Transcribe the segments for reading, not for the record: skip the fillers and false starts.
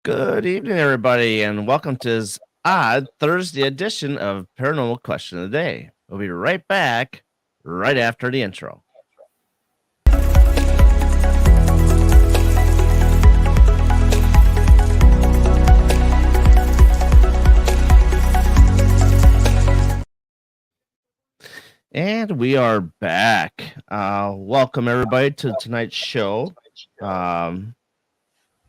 Good evening, everybody, and welcome to this odd Thursday edition of Paranormal Question of the Day. We'll be right back right after the intro. And we are back. Welcome, everybody, to tonight's show.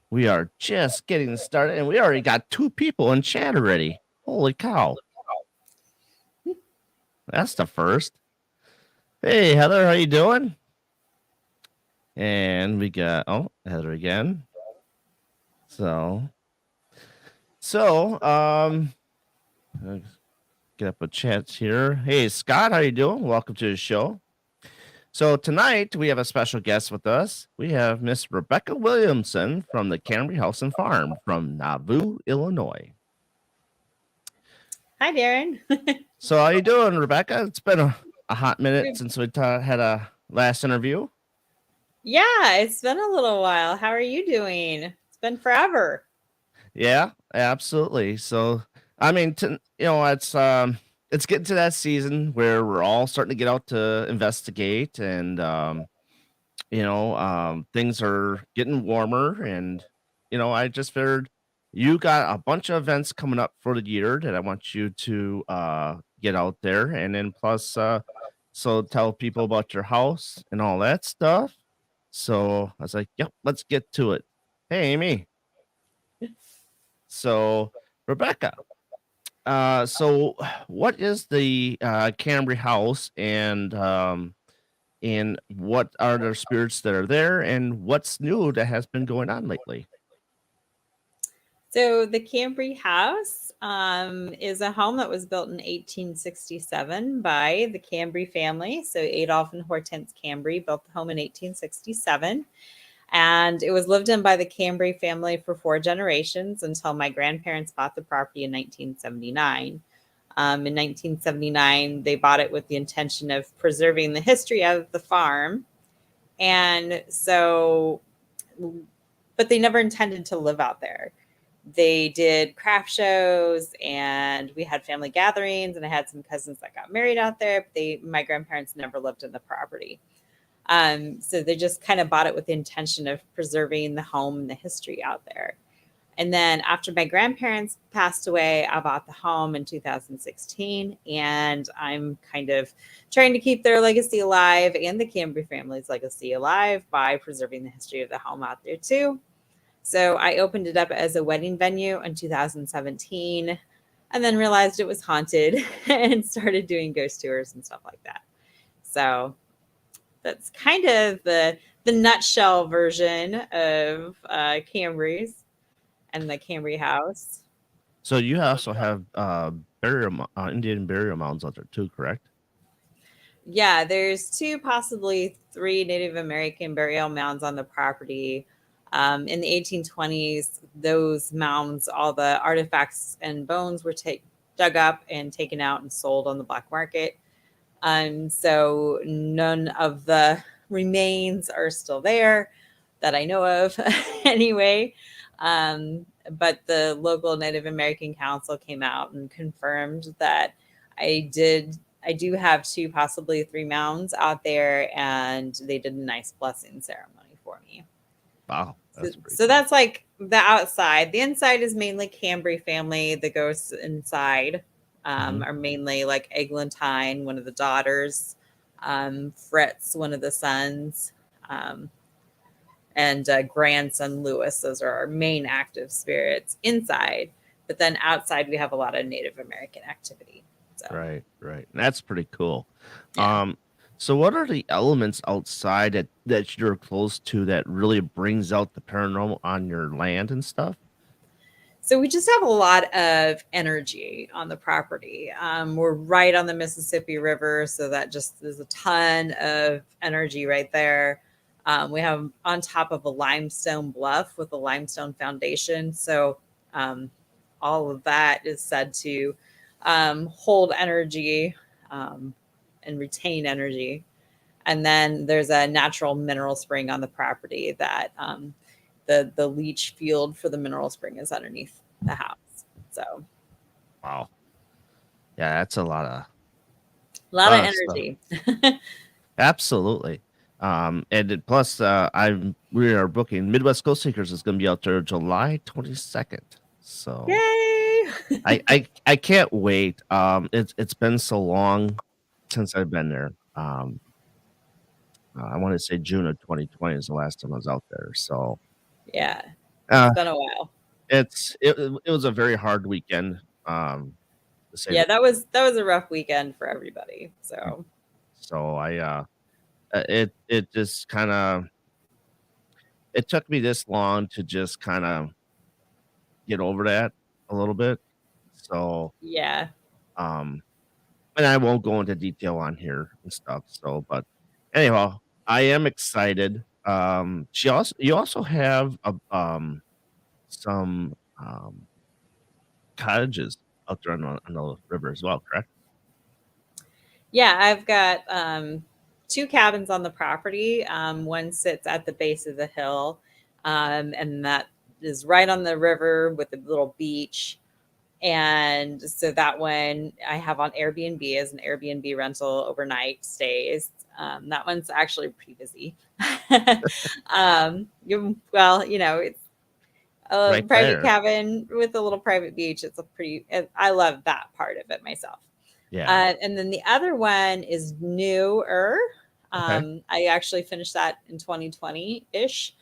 We are just getting started, and we already got 2 people in chat already. Holy cow. That's the first. Hey, Heather, how you doing? And we got, Heather again. So, get up a chat here. Hey, Scott, how you doing? Welcome to the show. So tonight we have a special guest with us. We have Miss Rebecca Williamson from the Cambre House and Farm from Nauvoo, Illinois. Hi, Darren. So how you doing, Rebecca? It's been a hot minute since we had a last interview. Yeah, it's been a little while. How are you doing? It's been forever. Yeah, absolutely. So, I mean, it's getting to that season where we're all starting to get out to investigate, and things are getting warmer, and I just figured you got a bunch of events coming up for the year that I want you to get out there, and then plus, so tell people about your house and all that stuff. So I was like, yep, let's get to it. Hey, Amy. So, Rebecca, so what is the Cambre House, and what are the spirits that are there, and what's new that has been going on lately? So the Cambre House is a home that was built in 1867 by the Cambre family. So Adolph and Hortense Cambre built the home in 1867. And it was lived in by the Cambre family for 4 generations until my grandparents bought the property in 1979. In 1979, they bought it with the intention of preserving the history of the farm. And so, but they never intended to live out there. They did craft shows, and we had family gatherings, and I had some cousins that got married out there. But my grandparents never lived in the property. So they just kind of bought it with the intention of preserving the home and the history out there. And then after my grandparents passed away, I bought the home in 2016, and I'm kind of trying to keep their legacy alive and the Cambre family's legacy alive by preserving the history of the home out there too. So I opened it up as a wedding venue in 2017, and then realized it was haunted and started doing ghost tours and stuff like that. So that's kind of the nutshell version of Cambre's and the Cambre House. So you also have Indian burial mounds out there too, correct? Yeah, there's 2, possibly 3 Native American burial mounds on the property. In the 1820s, those mounds, all the artifacts and bones were dug up and taken out and sold on the black market. So none of the remains are still there that I know of anyway. But the local Native American Council came out and confirmed that I do have 2, possibly 3 mounds out there, and they did a nice blessing ceremony for me. Wow. So that's like the outside. The inside is mainly Cambre family. The ghosts inside are mainly like Eglantine, one of the daughters, Fritz, one of the sons, and grandson Lewis. Those are our main active spirits inside. But then outside, we have a lot of Native American activity. So. Right. That's pretty cool. Yeah. So what are the elements outside that you're close to that really brings out the paranormal on your land and stuff? So we just have a lot of energy on the property. We're right on the Mississippi River, so that just is a ton of energy right there. We have on top of a limestone bluff with a limestone foundation. So all of that is said to hold energy and retain energy. And then there's a natural mineral spring on the property that the leach field for the mineral spring is underneath the house. So Wow. Yeah, that's a a lot of lot of stuff. energy. Absolutely. And plus, we are booking Midwest Ghost Seekers is going to be out there July 22nd. So Yay! I can't wait. It's been so long since I've been there. I want to say June of 2020 is the last time I was out there. So Yeah, it's uh, been a while. it was a very hard weekend. To say Yeah, the that was a rough weekend for everybody. So so it just kind of it took me this long to just kind of get over that a little bit. So yeah. um and I won't go into detail on here and stuff. So but anyhow, I am excited. You also have some cottages out there on the river as well, correct? Yeah, I've got two cabins on the property. One sits at the base of the hill, and that is right on the river with a little beach. And so that one I have on Airbnb as an Airbnb rental overnight stays. That one's actually pretty busy. Well, it's a Right private there. cabin with a little private beach. I love that part of it myself. Yeah. And then the other one is newer. Okay. I actually finished that in 2020 ish.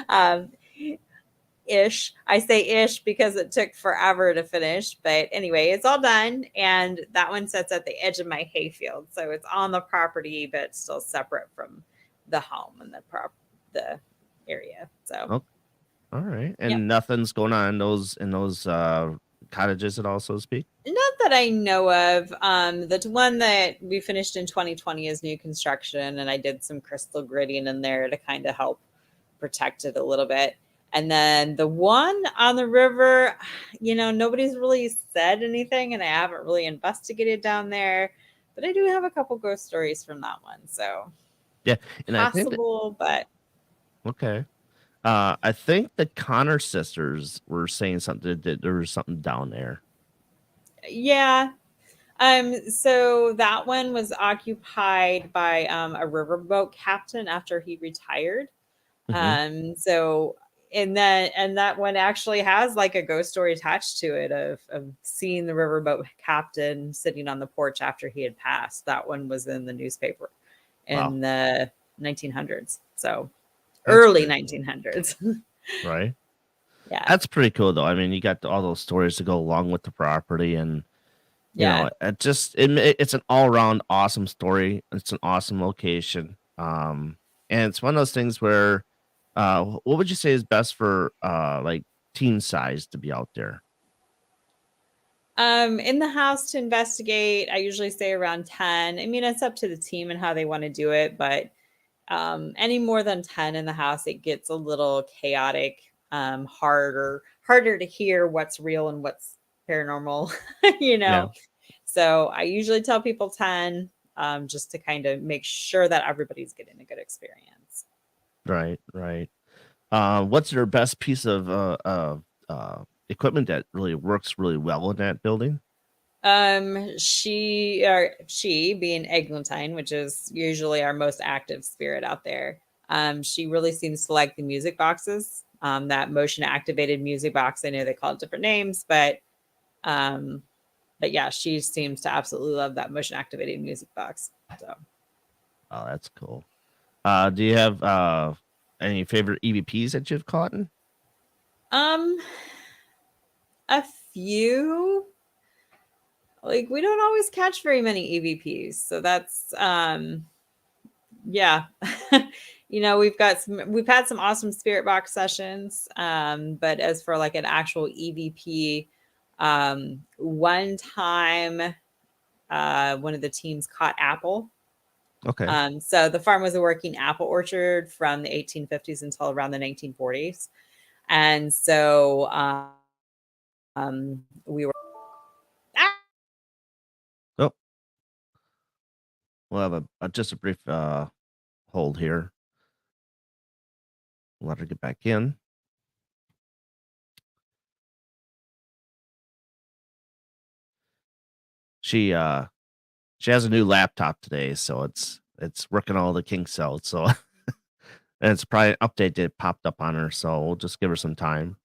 um, ish. I say ish because it took forever to finish. But anyway, it's all done. And that one sits at the edge of my hayfield. So it's on the property, but still separate from the home and the area. So Oh, all right. yeah. And nothing's going on in those cottages at all, so to speak. Not that I know of. The one that we finished in 2020 is new construction, and I did some crystal gritting in there to kind of help protect it a little bit. And then the one on the river, nobody's really said anything, and I haven't really investigated down there. But I do have a couple ghost stories from that one, so Yeah. And I think that possible. But okay. I think the Connor sisters were saying something that there was something down there. yeah, so that one was occupied by a riverboat captain after he retired. Hmm. So and that one actually has like a ghost story attached to it of seeing the riverboat captain sitting on the porch after he had passed. That one was in the newspaper Wow. in the 1900s. So That's early pretty cool. 1900s. Right. Yeah. That's pretty cool though. I mean, you got all those stories to go along with the property and Yeah. it's an all around awesome story. It's an awesome location. And it's one of those things where, what would you say is best for like teen size to be out there? In the house to investigate, I usually say around 10. I mean, it's up to the team and how they want to do it, but any more than 10 in the house, it gets a little chaotic, harder to hear what's real and what's paranormal, you Yeah. know. So I usually tell people 10, just to kind of make sure that everybody's getting a good experience. Right. Right. What's your best piece of equipment that really works really well in that building? She being Eglantine, which is usually our most active spirit out there. She really seems to like the music boxes. That motion activated music box. I know they call it different names, um, but yeah, she seems to absolutely love that motion activated music box. So, Oh, that's cool. Do you have any favorite EVPs that you've caught in? um, a few. Like we don't always catch very many EVPs, so that's yeah. We've had some awesome spirit box sessions, but as for like an actual EVP, one time one of the teams caught apple. Okay. So the farm was a working apple orchard from the 1850s until around the 1940s. And so we were. Oh, we'll have just a brief hold here. Let her get back in. She has a new laptop today, so it's working all the kinks out. So and it's probably an update that popped up on her, so we'll just give her some time.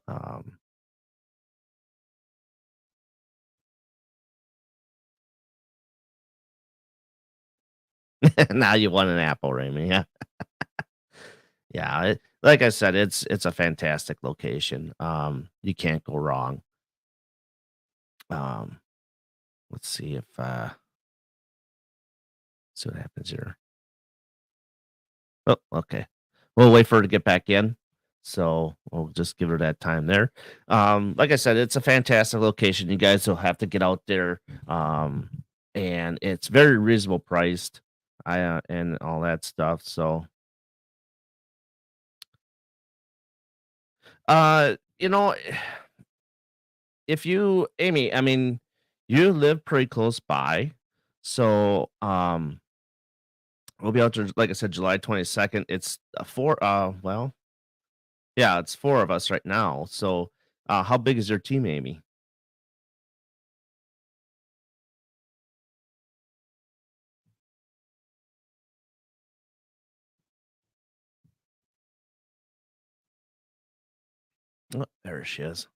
Um, now you want an apple, Raymond? Yeah, yeah. Like I said, it's a fantastic location. You can't go wrong. Um, let's see if see what happens here. Oh, okay. We'll wait for her to get back in. So we'll just give her that time there. Like I said, it's a fantastic location. You guys will have to get out there. And it's very reasonable priced. And all that stuff. So you know, if you Amy, I mean, you live pretty close by. So we'll be out there, like I said, July 22nd. It's well, yeah, it's 4 of us right now. So, how big is your team, Amy? Oh, there she is.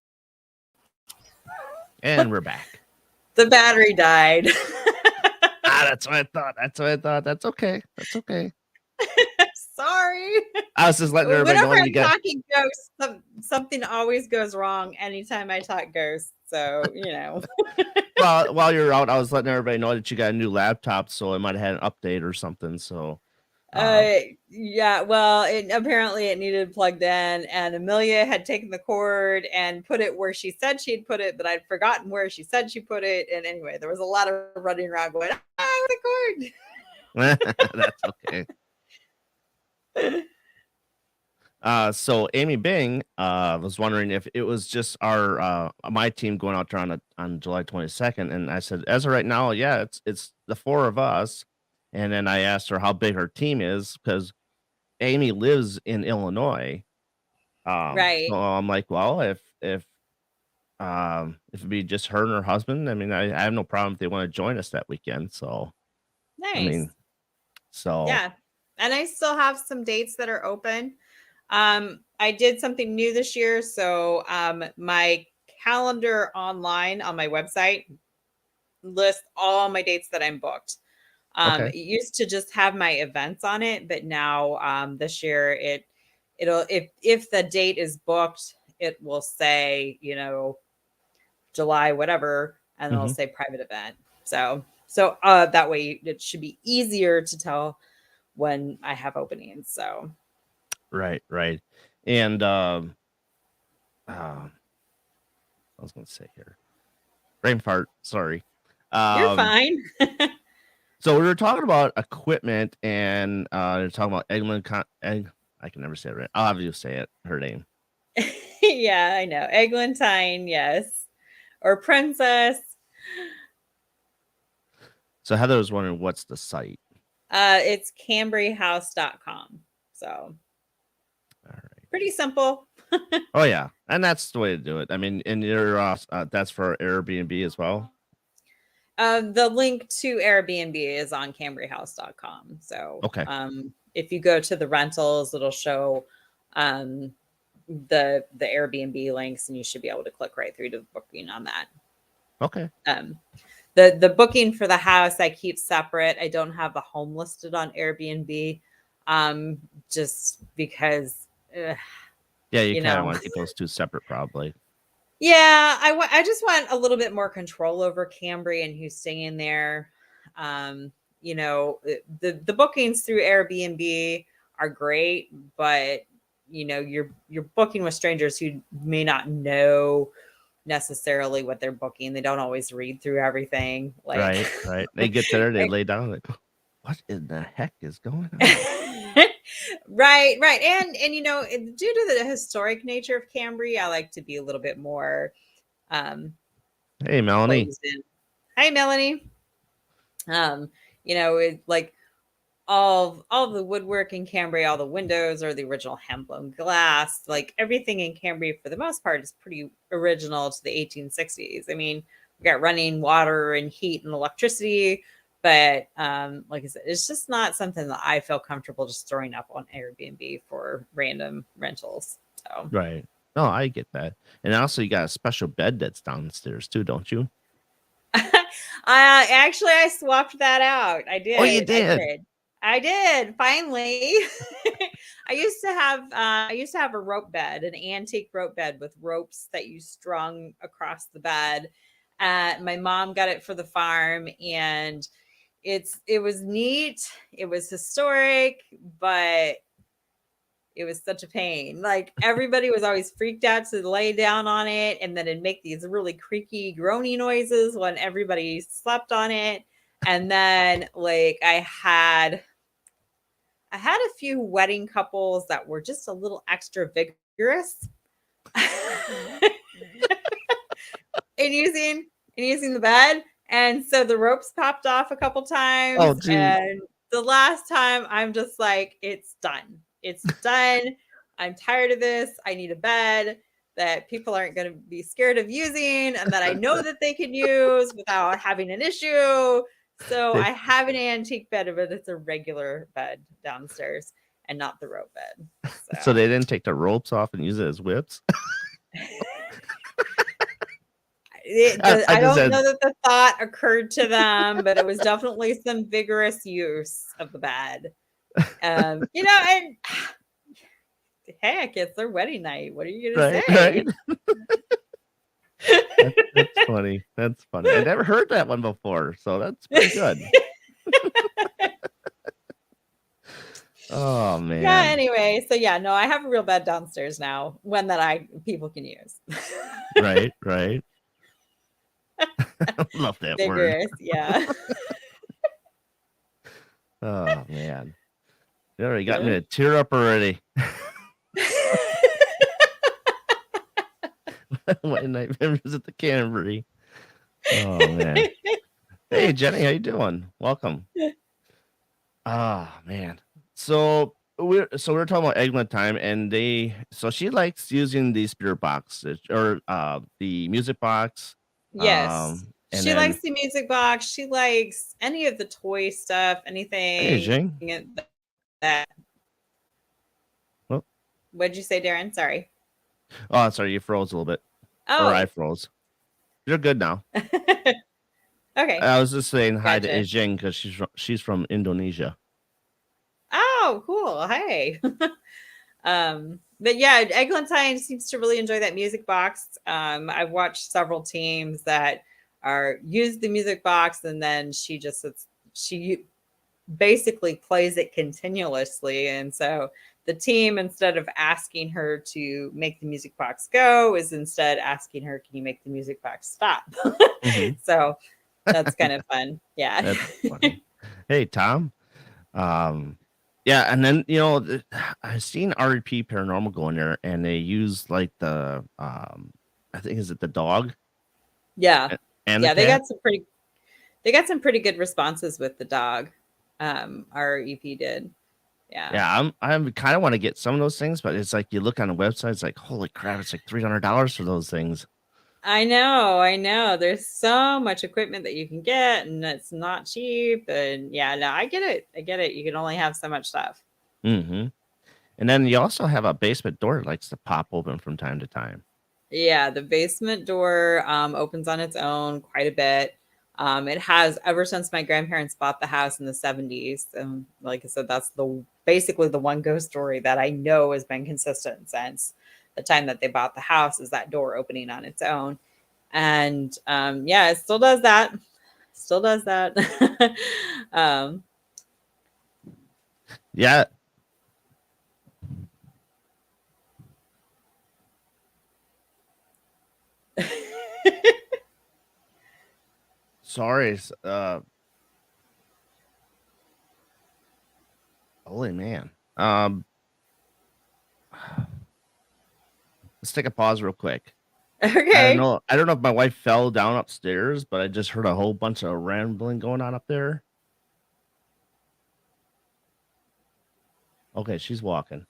And we're back. The battery died. That's what I thought. That's what I thought. That's okay. That's okay. Sorry. I was just letting everybody know Whenever I'm you got. talking ghosts, something always goes wrong anytime I talk ghosts. So, Well, while you're out, I was letting everybody know that you got a new laptop, so it might have had an update or something. So, yeah, well, apparently it needed plugged in, and Amelia had taken the cord and put it where she said she'd put it, but I'd forgotten where she said she put it. And anyway, there was a lot of running around going, the cord. that's okay. So Amy Bing was wondering if it was just our my team going out there on July 22nd, and I said, as of right now, yeah, it's the 4 of us. And then I asked her how big her team is because Amy lives in Illinois. Right. So I'm like, well, if it'd be just her and her husband, I mean, I have no problem if they want to join us that weekend. So I Nice. mean, so Yeah. And I still have some dates that are open. I did something new this year. So my calendar online on my website lists all my dates that I'm booked. okay, It used to just have my events on it, but now this year it'll if the date is booked, it will say, July whatever, and it'll hmm say private event. So that way it should be easier to tell when I have openings. So right, and I was going to say here, brain fart. Sorry. you're Um, fine. so we were talking about equipment, and they're talking about I can never say it right. I'll have you say it. Her name. Yeah, I know. Eglantine, yes. Or Princess. So Heather was wondering what's the site. It's cambrehouse.com. So All right. pretty simple. Oh yeah, and that's the way to do it. I mean, and you're that's for Airbnb as well. The link to Airbnb is on cambrehouse.com. So Okay. if you go to the rentals, it'll show the Airbnb links, and you should be able to click right through to the booking on that. Okay. The booking for the house I keep separate. I don't have the home listed on Airbnb, just because. Yeah, you kind of want to keep those 2 separate, probably. Yeah, I just want a little bit more control over Cambre and who's staying there. The bookings through Airbnb are great, but you're booking with strangers who may not know necessarily what they're booking. They don't always read through everything. Like Right. They get there, they lay down, like, what in the heck is going on? Right. And due to the historic nature of Cambre, I like to be a little bit more Hey, Melanie. closed in. Hi, Melanie. Like all the woodwork in Cambry, all the windows are the original hand blown glass. Like everything in Cambry, for the most part, is pretty original to the 1860s. I mean, we got running water and heat and electricity, but like I said, it's just not something that I feel comfortable just throwing up on Airbnb for random rentals. So Right. No, I get that. And also, you got a special bed that's downstairs too, don't you? I swapped that out. I Oh, you did. did. I did finally. I used to have a rope bed, an antique rope bed with ropes that you strung across the bed. My mom got it for the farm, and it was neat. It was historic, but it was such a pain. Like everybody was always freaked out to lay down on it, and then it'd make these really creaky, groany noises when everybody slept on it. And then like I had a few wedding couples that were just a little extra vigorous in using the bed. And so the ropes popped off a couple Oh, times. gee. And the last time I'm just like, it's done. It's done. I'm tired of this. I need a bed that people aren't going to be scared of using and that I know that they can use without having an issue. So They, I have an antique bed, but it's a regular bed downstairs and not the rope bed. so So they didn't take the ropes off and use it as whips. I I just don't said, know that the thought occurred to them, but it was definitely some vigorous use of the bed. And heck, it's their wedding night. What are you gonna right, say? right. That's funny. That's funny. I never heard that one before, so that's pretty good. Oh Yeah, man. anyway, so yeah, no, I have a real bed downstairs now, one that people can use. Right, right. Love that word. Vigorous, yeah. Oh man. You already got me Yeah. to tear up already. One night members at the Camry. Oh man. Hey Jenny, how you doing? Welcome. Ah man. So we're talking about Eggman time, and she likes using the spirit box or the music box. Yes. And She then likes the music box. She likes any of the toy stuff, hey anything Jing. that. Oh, What'd you say, Darren? Sorry. oh, sorry, you froze a little bit, or I Oh, froze. You're good now. okay. I was just saying hi to Gotcha. Jing because she's from Indonesia. Oh, cool. Hey. But yeah, Eglantine seems to really enjoy that music box. I've watched several teams that are use the music box, and then she basically plays it continuously. And so the team, instead of asking her to make the music box go, is instead asking her, "Can you make the music box stop?" Hmm. So that's kind of fun. Yeah. That's funny. Hey Tom. Um, yeah, and then I've seen REP Paranormal go in there, and they use like the I think is it the dog Yeah. and the Yeah. cat. They got some pretty good responses with the dog. Our EP did. Yeah. Yeah, I kind of want to get some of those things, but it's like you look on the website, it's like holy crap, it's like $300 for those things. I know. There's so much equipment that you can get, and it's not cheap. And yeah, no, I get it. I get it. You can only have so much stuff. Hmm. And then you also have a basement door that likes to pop open from time to time. Yeah, the basement door opens on its own quite a bit. It has ever since my grandparents bought the house in the 70s. And like I said, that's basically the one ghost story that I know has been consistent since the time that they bought the house, is that door opening on its own. And yeah, it still does that. Still does that. um, Yeah. Sorry. Holy man. Let's take a pause real quick. okay. I don't know if my wife fell down upstairs, but I just heard a whole bunch of rambling going on up there. Okay, she's walking.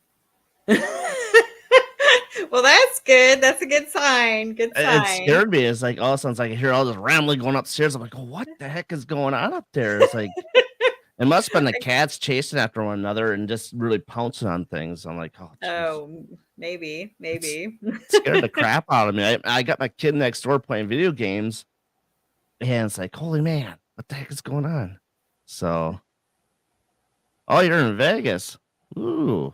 Well, that's good. That's a good sign. Good It sign. scared me. It's like all of a sudden, it's like I hear all this rambling going upstairs. I'm like, oh, what the heck is going on up there? It's like it must have been the cats chasing after one another and just really pouncing on things. I'm like, oh, jeez. Oh, maybe, It's maybe. scared the crap out of me. I got my kid next door playing video games, and it's like, holy man, what the heck is going on? So, oh, you're in Vegas. Ooh,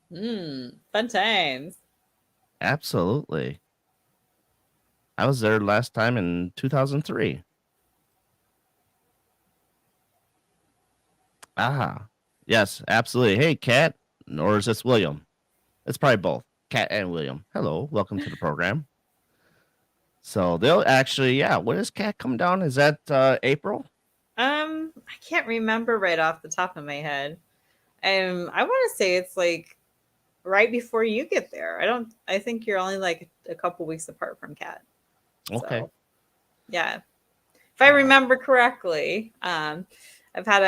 Fun times. absolutely. I was there last time in 2003. Ah, yes, absolutely. Hey, Kat, or is this William? It's probably both. Kat and William. Hello, welcome to the program. So they'll actually, yeah. When is Kat come down? Is that April? I can't remember right off the top of my head. I want to say it's like right before you get there. I think you're only like a couple weeks apart from Kat. Okay. So yeah. If I remember correctly, I've got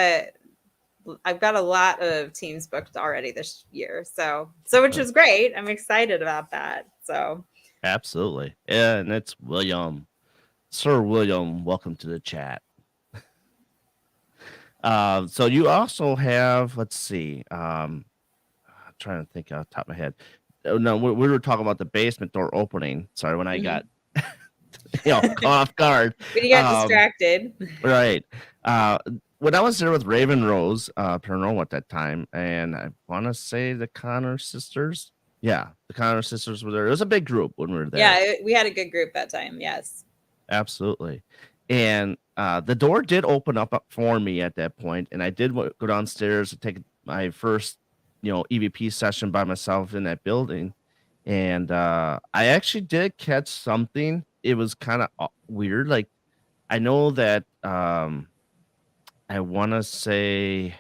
a lot of teams booked already this year. So which is great. I'm excited about that. So Absolutely. Yeah, and it's William. Sir William, welcome to the chat. So you also have, let's see, I'm trying to think off the top of my head. Oh, no, we were talking about the basement door opening. Sorry, when I got caught off guard. But you got distracted. Right. When I was there with Raven Rose, Paranormal at that time, and I want to say the Connor sisters. Yeah, the Connor sisters were there. It was a big group when we were there. Yeah, we had a good group that time. Yes. Absolutely. And the door did open up for me at that point, and I did go downstairs to take my first, EVP session by myself in that building. And I actually did catch something. It was kind of weird. Like, I know that I want to say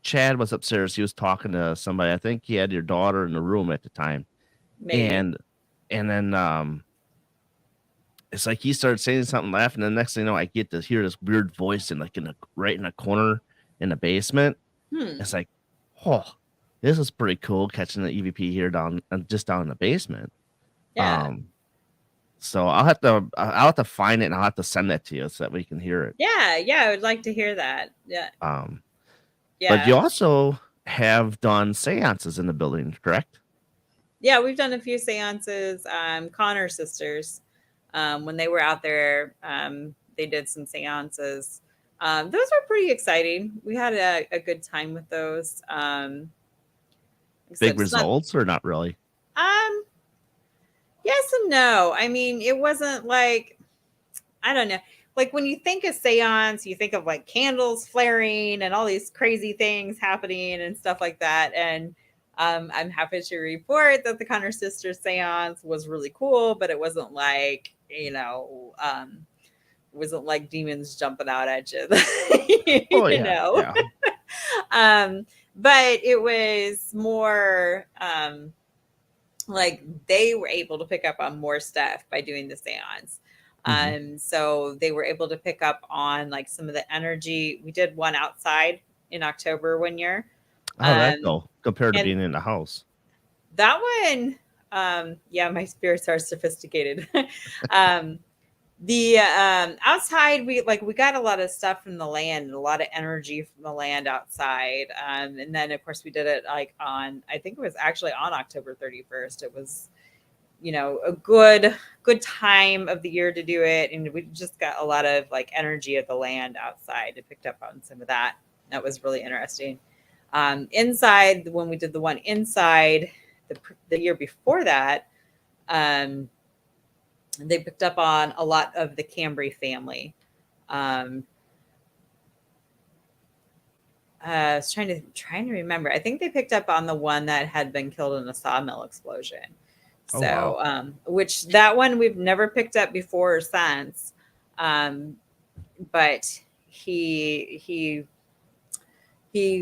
Chad was upstairs. He was talking to somebody. I think he had your daughter in the room at the time. Maybe. And then it's like he started saying something, laughing. And the next thing you know, I get to hear this weird voice right in a corner in the basement. It's like, oh, this is pretty cool catching the EVP here just down in the basement. Yeah. So I'll have to find it and I'll have to send that to you so that we can hear it. Yeah, I would like to hear that. Yeah. But you also have done seances in the building, correct? Yeah, we've done a few seances. Connor sisters, when they were out there, they did some seances. Those were pretty exciting. We had a good time with those. Big results or not really? Yes and no. I mean, it wasn't like, I don't know. Like when you think of seance, you think of like candles flaring and all these crazy things happening and stuff like that. And I'm happy to report that the Connor sisters seance was really cool, but it wasn't like, wasn't like demons jumping out at you, Yeah. But it was more like they were able to pick up on more stuff by doing the seance. So they were able to pick up on like some of the energy. We did one outside in October one year. How'd that go compared to being in the house? That one, my spirits are sophisticated. The outside, we got a lot of stuff from the land and a lot of energy from the land outside. And then of course we did it like I think it was actually on October 31st. It was, a good time of the year to do it. And we just got a lot of like energy of the land outside. It picked up on some of that. That was really interesting. Inside, when we did the one inside the year before that, they picked up on a lot of the Cambre family. I was trying to remember. I think they picked up on the one that had been killed in a sawmill explosion. So, wow. Which that one we've never picked up before or since. But he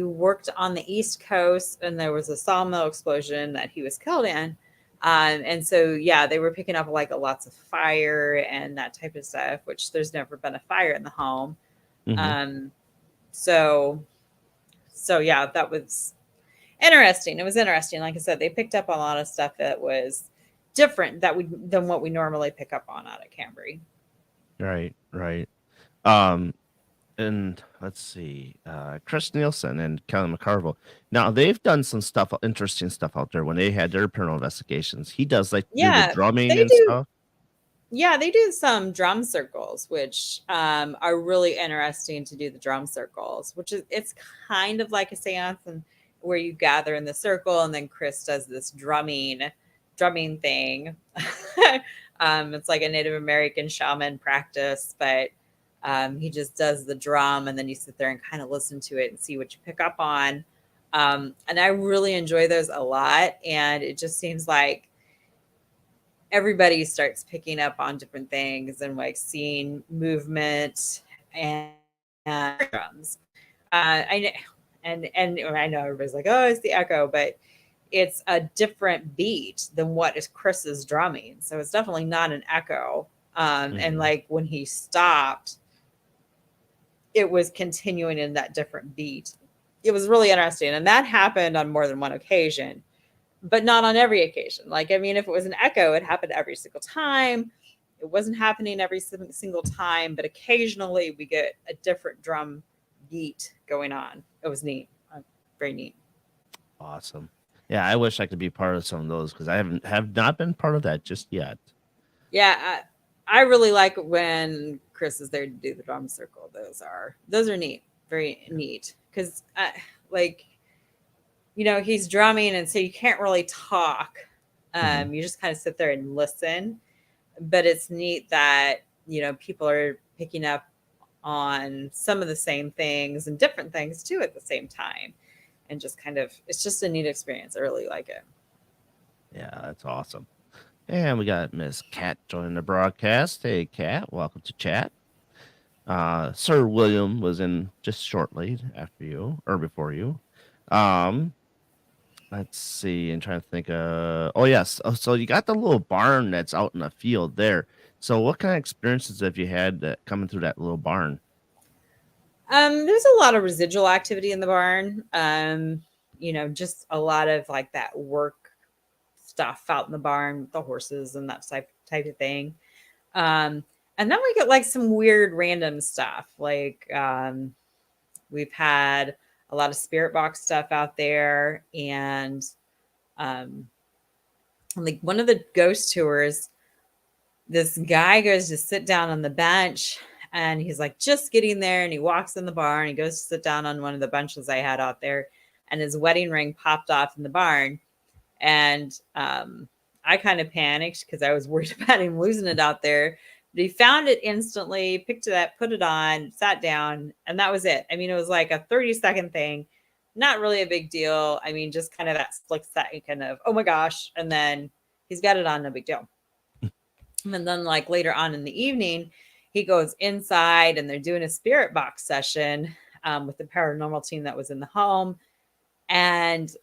worked on the East Coast, and there was a sawmill explosion that he was killed in. And so, they were picking up like lots of fire and that type of stuff, which there's never been a fire in the home. So that was, interesting. It was interesting. Like I said, they picked up a lot of stuff that was different than what we normally pick up on out of Cambry. Right, right. Um, and let's see, Chris Nielsen and Kelly McCarville. Now they've done some stuff, interesting stuff out there when they had their paranormal investigations. He does like do the Yeah, drumming they and do. stuff. Yeah, they do some drum circles, which are really interesting to do the drum circles, which is it's kind of like a seance and where you gather in the circle and then Chris does this drumming thing. It's like a Native American shaman practice, but he just does the drum and then you sit there and kind of listen to it and see what you pick up on. And I really enjoy those a lot. And it just seems like everybody starts picking up on different things and like seeing movement and drums. I know, and I know everybody's like, oh, it's the echo, but it's a different beat than what is Chris's drumming. So it's definitely not an echo. And like when he stopped, it was continuing in that different beat. It was really interesting. And that happened on more than one occasion, but not on every occasion. Like, I mean, if it was an echo, it happened every single time. It wasn't happening every single time, but occasionally we get a different drum beat going on. It was neat. Very neat. Awesome. Yeah, I wish I could be part of some of those because I have not been part of that just yet. Yeah, I really like when Chris is there to do the drum circle. Those are neat, very neat. Because like, you know, he's drumming, and so you can't really talk. You just kind of sit there and listen. But it's neat that you know people are picking up on some of the same things and different things too at the same time, and just kind of it's just a neat experience. I really like it. Yeah, that's awesome. And we got Miss Kat joining the broadcast. Hey, Kat, welcome to chat. Sir William was in just shortly after you or before you. Let's see. I'm trying to think. Oh yes. Oh, so you got the little barn that's out in the field there. So what kind of experiences have you had coming through that little barn? There's a lot of residual activity in the barn. You know, just a lot of like that work stuff out in the barn with the horses and that type of thing. And then we get like some weird random stuff. Like we've had a lot of spirit box stuff out there, and like one of the ghost tours, this guy goes to sit down on the bench and he's like just getting there, and he walks in the barn, he goes to sit down on one of the benches I had out there, and his wedding ring popped off in the barn. And I kind of panicked because I was worried about him losing it out there. But he found it instantly, picked it up, put it on, sat down, and that was it. I mean, it was like a 30-second thing, not really a big deal. I mean, just kind of that split second of, oh my gosh. And then he's got it on, no big deal. And then, like later on in the evening, he goes inside and they're doing a spirit box session with the paranormal team that was in the home. And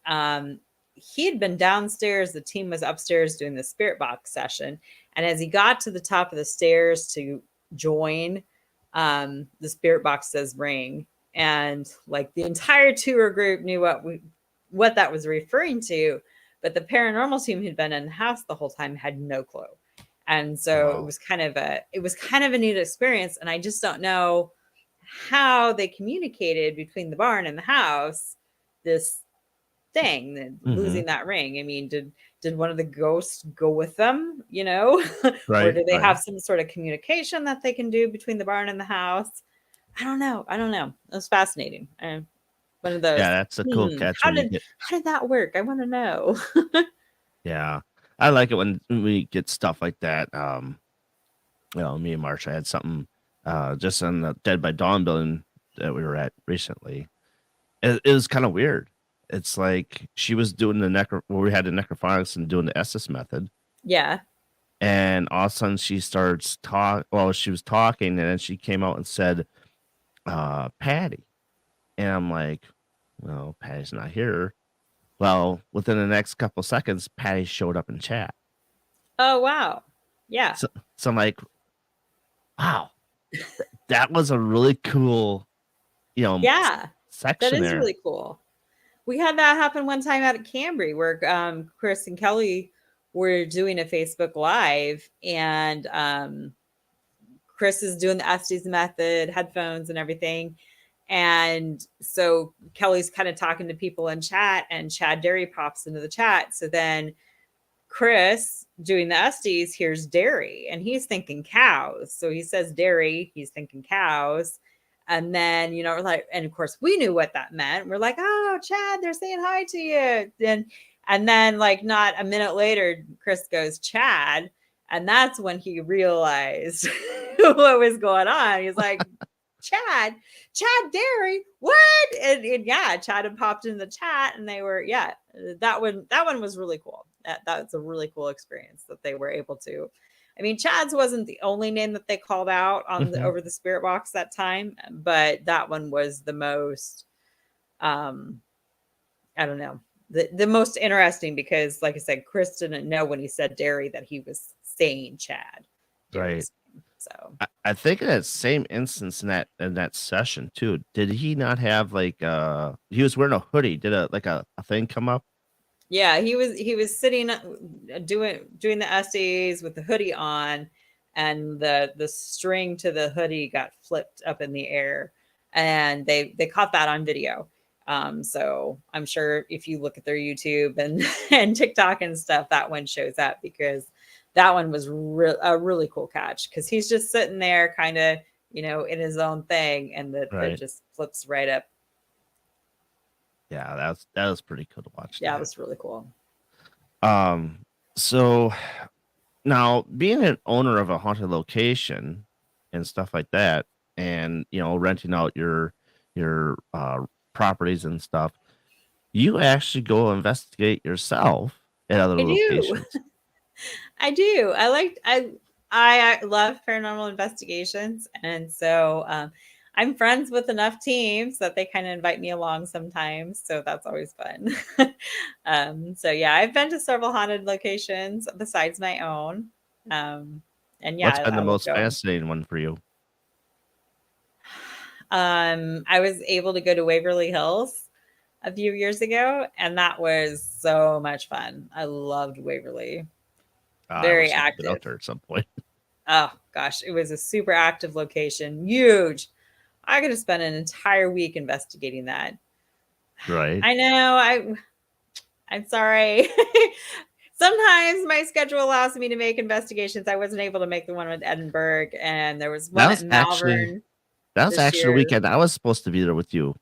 he had been downstairs. The team was upstairs doing the spirit box session. And as he got to the top of the stairs to join, the spirit box says ring. And like the entire tour group knew what that was referring to. But the paranormal team who'd been in the house the whole time had no clue. And so Wow. it was kind of a neat experience. And I just don't know how they communicated between the barn and the house this thing, losing that ring. I mean, did one of the ghosts go with them, you know? Or Right. do they Right. have some sort of communication that they can do between the barn and the house? I don't know. It was fascinating. One of those. Yeah, that's a cool catch when you get. How did that work? I want to know. Yeah, I like it when we get stuff like that. You know, me and Marsha had something just on the Dead by Dawn building that we were at recently. It was kind of weird. It's like she was doing we had the necrophonics and doing the Estes method, Yeah. and all of a sudden she starts she was talking, and then she came out and said, Patty. And I'm like, well, Patty's not here. Well, within the next couple seconds, Patty showed up in chat. Oh wow. Yeah. So I'm like, wow, that was a really cool, Yeah. That section is there. really cool. We had that happen one time out at Cambre where Chris and Kelly were doing a Facebook Live, and Chris is doing the Estes method, headphones and everything. And so Kelly's kind of talking to people in chat, and Chad Derry pops into the chat. So then Chris doing the Estes hears dairy, and he's thinking cows. So he says dairy, he's thinking cows. And then, we're like, and of course we knew what that meant. We're like, oh, Chad, they're saying hi to you. And then like not a minute later, Chris goes, Chad. And that's when he realized what was going on. He's like, Chad Derry, what? And yeah, Chad had popped in the chat, and they were, that one was really cool. That's a really cool experience that they were able to. I mean, Chad's wasn't the only name that they called out on over the spirit box that time, but that one was the most, I don't know, the most interesting, because like I said, Chris didn't know when he said Derry that he was saying Chad. Right. So I think in that same instance in that session too, did he not have like he was wearing a hoodie? Did a thing come up? Yeah, he was sitting doing the essays with the hoodie on, and the string to the hoodie got flipped up in the air, and they caught that on video. So I'm sure if you look at their YouTube and TikTok and stuff, that one shows up, because that one was a really cool catch, because he's just sitting there kind of, in his own thing, and that just flips right up. Yeah, that was pretty cool to watch. Yeah, it was really cool. So now, being an owner of a haunted location and stuff like that, and renting out your properties and stuff, you actually go investigate yourself at other locations. I do. I love paranormal investigations, and so I'm friends with enough teams that they kind of invite me along sometimes. So that's always fun. So yeah, I've been to several haunted locations besides my own. And yeah, what's been the most fascinating one for you? I was able to go to Waverly Hills a few years ago, and that was so much fun. I loved Waverly. Very active. Out there at some point. Oh gosh, it was a super active location, huge. I could have spent an entire week investigating that. Right. I know. I'm sorry. Sometimes my schedule allows me to make investigations. I wasn't able to make the one with Edinburgh, and there was one at Malvern. That was actually a weekend I was supposed to be there with you.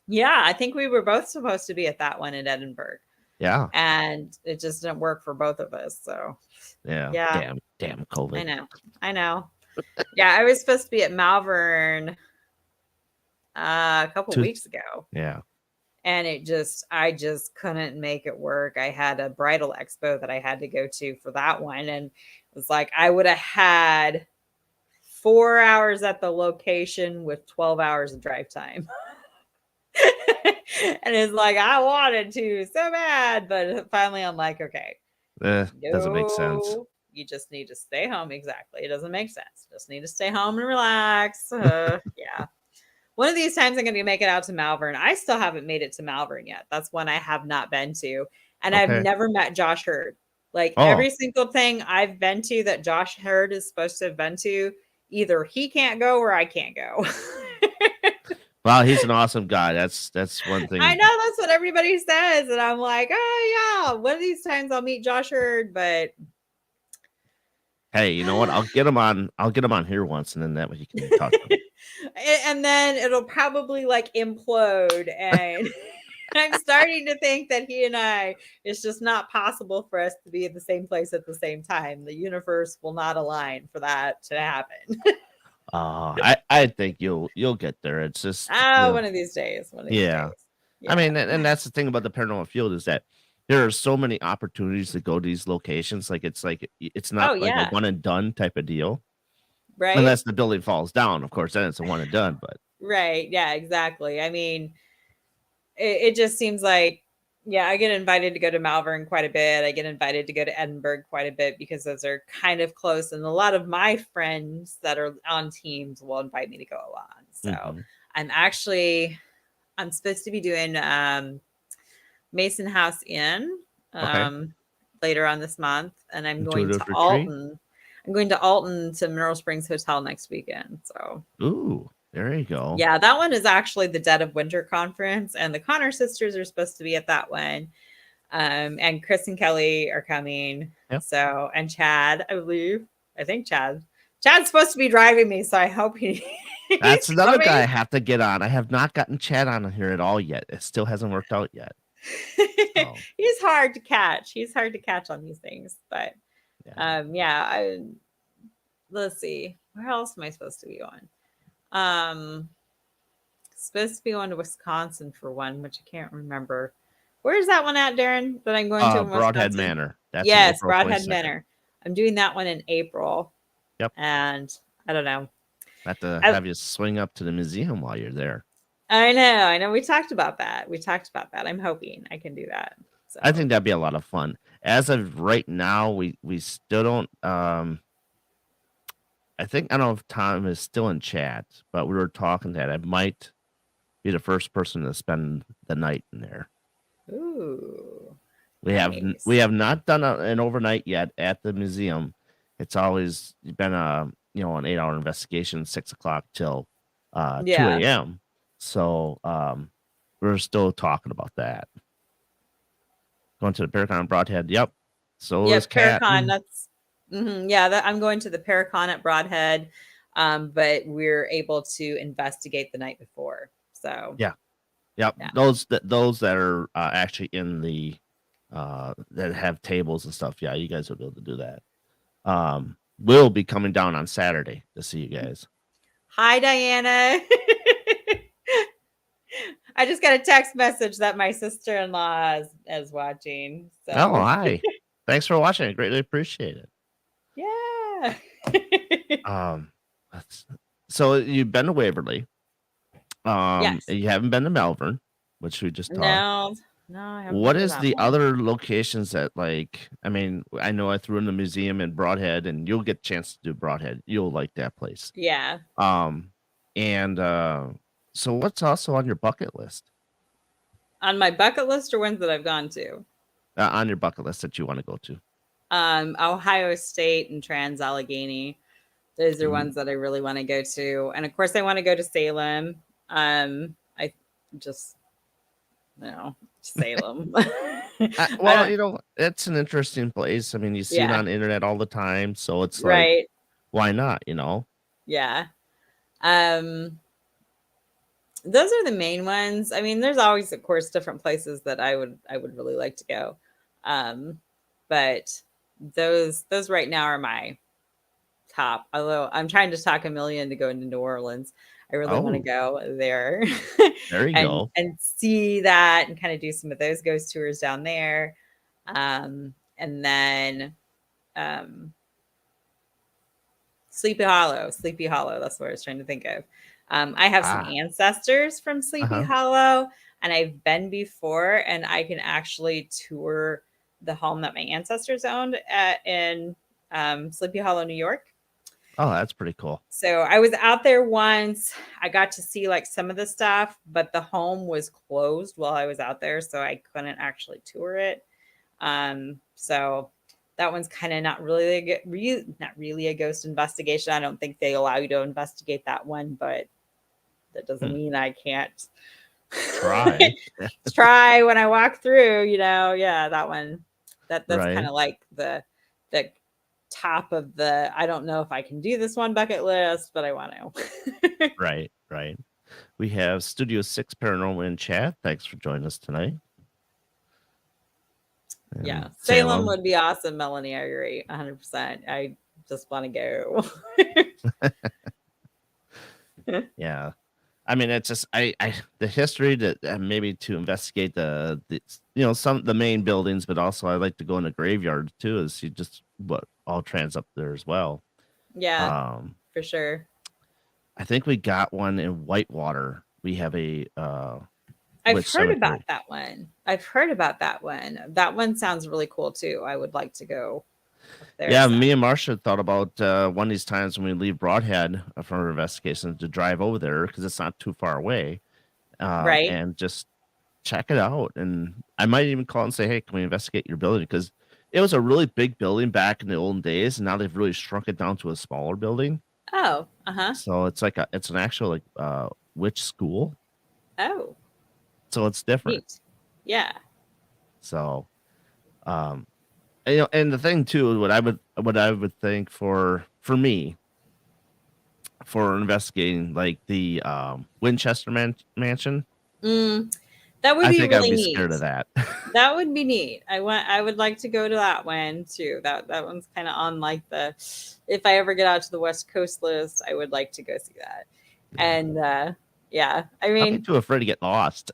Yeah, I think we were both supposed to be at that one in Edinburgh. Yeah. And it just didn't work for both of us. So yeah. Damn COVID. I know. Yeah, I was supposed to be at Malvern a couple weeks ago. Yeah. And I just couldn't make it work. I had a bridal expo that I had to go to for that one. And it was like, I would have had 4 hours at the location with 12 hours of drive time. And it's like, I wanted to so bad, but finally I'm like, okay. Doesn't make sense. You just need to stay home. Exactly. It doesn't make sense. Just need to stay home and relax. Yeah. One of these times I'm going to make it out to Malvern. I still haven't made it to Malvern yet. That's one I have not been to. And I've never met Josh Hurd. Like every single thing I've been to that Josh Hurd is supposed to have been to, either he can't go or I can't go. Wow, he's an awesome guy. That's one thing. I know that's what everybody says. And I'm like, oh yeah, one of these times I'll meet Josh Hurd, but hey, you know what? I'll get him on here once, and then that way he can talk to him. And then it'll probably like implode. And I'm starting to think that he and I, it's just not possible for us to be in the same place at the same time. The universe will not align for that to happen. I think you'll get there. It's just one of these days. Yeah. I mean, and that's the thing about the paranormal field, is that there are so many opportunities to go to these locations. Like it's not a one and done type of deal. Right. Unless the building falls down, of course, then it's a one and done. But right. Yeah, exactly. I mean, it just seems like, I get invited to go to Malvern quite a bit. I get invited to go to Edinburgh quite a bit, because those are kind of close. And a lot of my friends that are on teams will invite me to go along. So I'm supposed to be doing Mason House Inn Okay. later on this month, and I'm going to Intuitive retreat. Alton. I'm going to Alton to Mineral Springs Hotel next weekend. So Ooh, there you go. yeah, that one is actually the Dead of Winter conference, and the Connor sisters are supposed to be at that one. And Chris and Kelly are coming. Yep. So, and Chad, I believe. I think Chad's supposed to be driving me, so I hope he's That's another coming. guy I have to get on. I have not gotten Chad on here at all yet. It still hasn't worked out yet. So, He's hard to catch. He's hard to catch on these things. But yeah. let's see. Where else am I supposed to be going? Supposed to be going to Wisconsin for one, which I can't remember. Where's that one at, Darren? That I'm going to in Broadhead Wisconsin? Manor. That's in Yes, April Broadhead 22nd. Manor. I'm doing that one in April. Yep. And I don't know. I have to have you swing up to the museum while you're there. I know. We talked about that. I'm hoping I can do that. So I think that'd be a lot of fun. As of right now, we still don't. I think I don't know if Tom is still in chat, but we were talking that I might be the first person to spend the night in there. Ooh. We have not done an overnight yet at the museum. It's always been an 8-hour investigation, 6 o'clock till 2 a.m. So we're still talking about that. Going to the Paracon Broadhead. Yep. So is Kat. Paracon. That's I'm going to the Paracon at Broadhead, but we're able to investigate the night before. So yeah. Those that are actually in the that have tables and stuff. Yeah, you guys will be able to do that. We'll be coming down on Saturday to see you guys. Hi, Diana. I just got a text message that my sister-in-law is watching. So. Oh, hi. Thanks for watching. I greatly appreciate it. Yeah. So you've been to Waverly. Yes. You haven't been to Melbourne, which we just talked. No, I haven't. What is the other locations that I know I threw in the museum in Broadhead, and you'll get a chance to do Broadhead. You'll like that place. Yeah. So what's also on your bucket list? On my bucket list, or ones that I've gone to? On your bucket list that you want to go to? Ohio State and Trans-Allegheny. Those are ones that I really want to go to. And of course I want to go to Salem. Salem. It's an interesting place. I mean, you see it on the internet all the time. So it's right. Like, why not, Yeah. Those are the main ones. I mean, there's always, of course, different places that I would really like to go. But those right now are my top. Although I'm trying to talk Amelia into going to New Orleans. I really want to go there. There you go. And see that and kind of do some of those ghost tours down there. And then Sleepy Hollow. That's what I was trying to think of. I have some ancestors from Sleepy Hollow, and I've been before, and I can actually tour the home that my ancestors owned in Sleepy Hollow, New York. Oh, that's pretty cool. So I was out there once. I got to see like some of the stuff, but the home was closed while I was out there, so I couldn't actually tour it. So that one's kind of not really a ghost investigation. I don't think they allow you to investigate that one, but that doesn't mean I can't try when I walk through, that one. That's right. Kind of like the top of the, I don't know if I can do this one bucket list, but I want to. Right. We have Studio 6 Paranormal in chat. Thanks for joining us tonight. And yeah, Salem would be awesome, Melanie. I agree 100%. I just want to go. Yeah. I mean, it's just the history that maybe to investigate the some of the main buildings, but also I like to go in the graveyard too. Is you just all trans up there as well. Yeah, for sure. I think we got one in Whitewater. We have a. I've heard about that one. That one sounds really cool too. I would like to go there. Yeah, me and Marcia thought about one of these times when we leave Broadhead from our investigation to drive over there because it's not too far away. Right. And just check it out. And I might even call and say, hey, can we investigate your building? Because it was a really big building back in the olden days, and now they've really shrunk it down to a smaller building. Oh, uh-huh. So it's an actual like witch school. Oh, So it's different. neat. Yeah. So um and the thing too, what I would think for me for investigating like the Winchester mansion, That would I be think I would really be neat. scared of that. That would be neat. I would like to go to that one too. That one's kind of on like the, if I ever get out to the West Coast list, I would like to go see that. Yeah. And yeah, I I'll be mean, too afraid to get lost.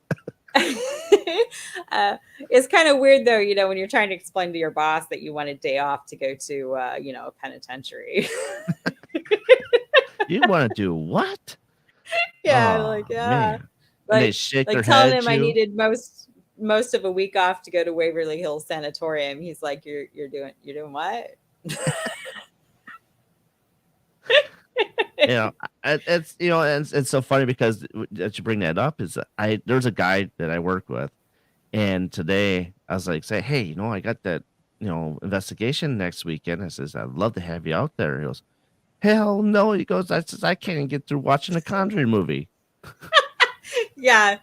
it's kind of weird though, when you're trying to explain to your boss that you want a day off to go to a penitentiary. You want to do what? Yeah, Oh like yeah. man. And they Like shake their telling head him at I you. needed most of a week off to go to Waverly Hills Sanatorium. He's like, you're doing what? It's and it's so funny because that you bring that up is there's a guy that I work with, and today I was like, say, hey, I got that investigation next weekend. I says, I'd love to have you out there. He goes, hell no. He goes, I can't even get through watching a Conjuring movie. Yeah.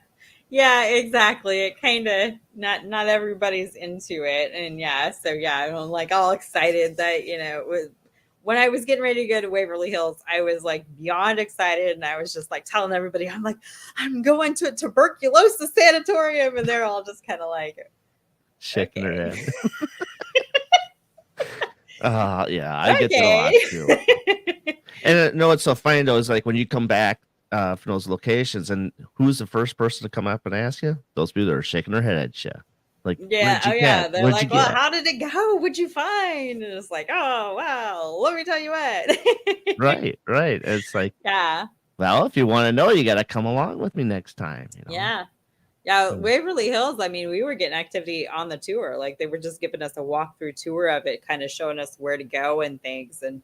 Yeah, exactly. It kind of not everybody's into it. And yeah, so yeah, I'm like all excited that, it was when I was getting ready to go to Waverly Hills, I was like beyond excited. And I was just like telling everybody, I'm like, I'm going to a tuberculosis sanatorium. And they're all just kind of like, Shaking their okay. head. Yeah, I get that a lot too. And no, what's so funny though is like when you come back from those locations, and who's the first person to come up and ask you? Those people that are shaking their head at you. Like, Yeah. where'd you Oh, yeah. get? They're Where'd you like, well, get? how did it go? What'd you find? And it's like, oh, wow. Let me tell you what. Right, right. It's like, Yeah. well, if you want to know, you got to come along with me next time. Yeah. Yeah. So, Waverly Hills, I mean, we were getting activity on the tour. Like they were just giving us a walkthrough tour of it, kind of showing us where to go and things. And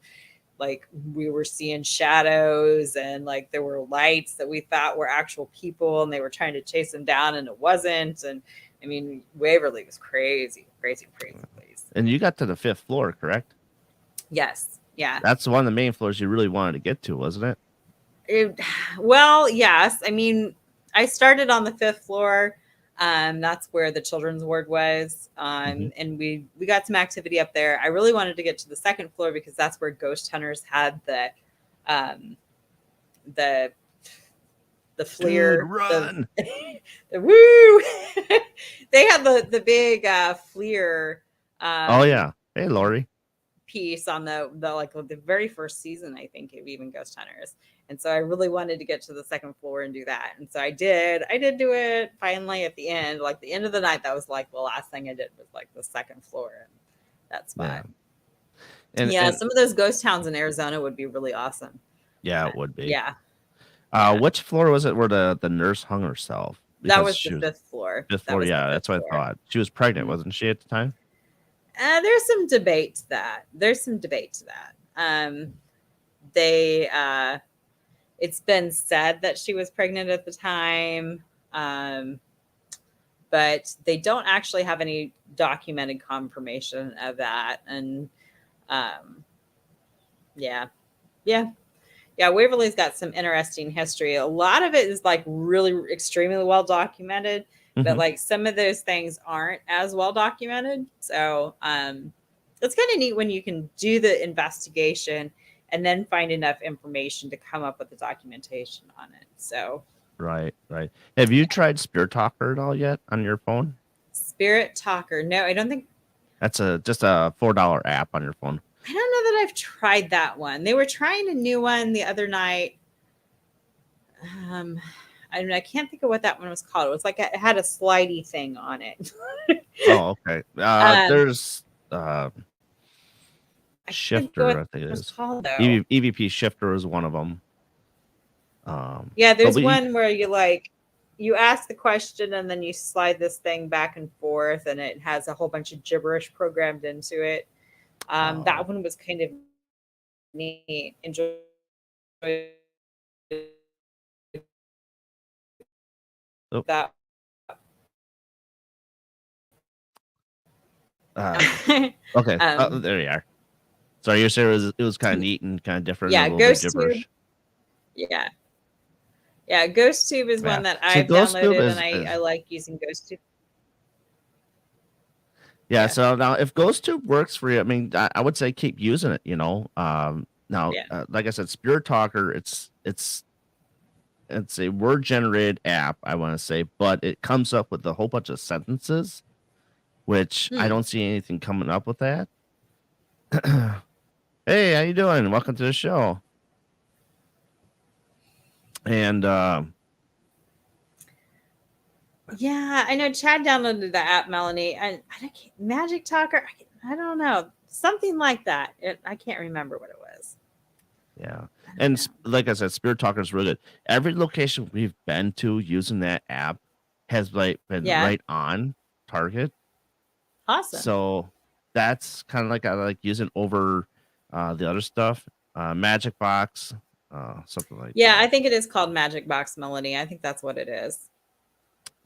like we were seeing shadows and like there were lights that we thought were actual people and they were trying to chase them down and it wasn't. And I mean, Waverly was crazy, crazy, crazy place. and you got to the 5th floor, correct? Yes. Yeah. That's one of the main floors you really wanted to get to, wasn't it? Well, yes. I mean, I started on the 5th floor. That's where the children's ward was. And we got some activity up there. I really wanted to get to the 2nd floor because that's where ghost hunters had um, the FLIR. Dude, run. The woo. They had the big FLIR. Oh yeah. Hey, Lori. Piece on the like the very first season, I think, of even Ghost Hunters. And so I really wanted to get to the 2nd floor and do that. And so I did do it finally at the end, like the end of the night. That was like the last thing I did was like the 2nd floor and that spot. Yeah. And some of those ghost towns in Arizona would be really awesome. Yeah, it would be. Yeah. Which floor was it where the nurse hung herself? That was the 5th floor. 5th floor, yeah, that's what I thought. She was pregnant, wasn't she, at the time? There's some debate to that. It's been said that she was pregnant at the time, but they don't actually have any documented confirmation of that. And yeah, Waverly's got some interesting history. A lot of it is like really extremely well documented, but like some of those things aren't as well documented. So it's kind of neat when you can do the investigation and then find enough information to come up with the documentation on it. So right. Have you tried Spirit Talker at all yet on your phone? Spirit Talker? No, I don't think. That's just a $4 app on your phone. I don't know that I've tried that one. They were trying a new one the other night. I can't think of what that one was called. It was like it had a slidey thing on it. Oh, okay. There's Shifter, I think it is. Called, EVP Shifter is one of them. Yeah, there's one where you ask the question and then you slide this thing back and forth and it has a whole bunch of gibberish programmed into it. That one was kind of neat. Enjoy that Uh, okay. Oh, um, there you are. Sorry, you're saying it was kind of neat and kind of different, and a yeah, little bit GhostTube. gibberish. Yeah, yeah, GhostTube is one Yeah. that See, I've GhostTube downloaded, and is, I is like using GhostTube. yeah. Yeah, So now, if GhostTube works for you, I mean, I would say keep using it. Now, yeah. like I said, Spirit Talker, it's a word generated app, I want to say, but it comes up with a whole bunch of sentences, which I Hmm. don't see anything coming up with that. Hey, how you doing? Welcome to the show. And Yeah, I know Chad downloaded the app, Melanie, and Magic Talker. I don't know, something like that. I can't remember what it was. yeah, I don't and know. like I said, Spirit Talker is really good. Every location we've been to using that app has like been Yeah, right on target. awesome. So that's kind of like I like using over the other stuff, Magic Box, something like Yeah, I that. think it is called Magic Box, Melanie. I think that's what it is.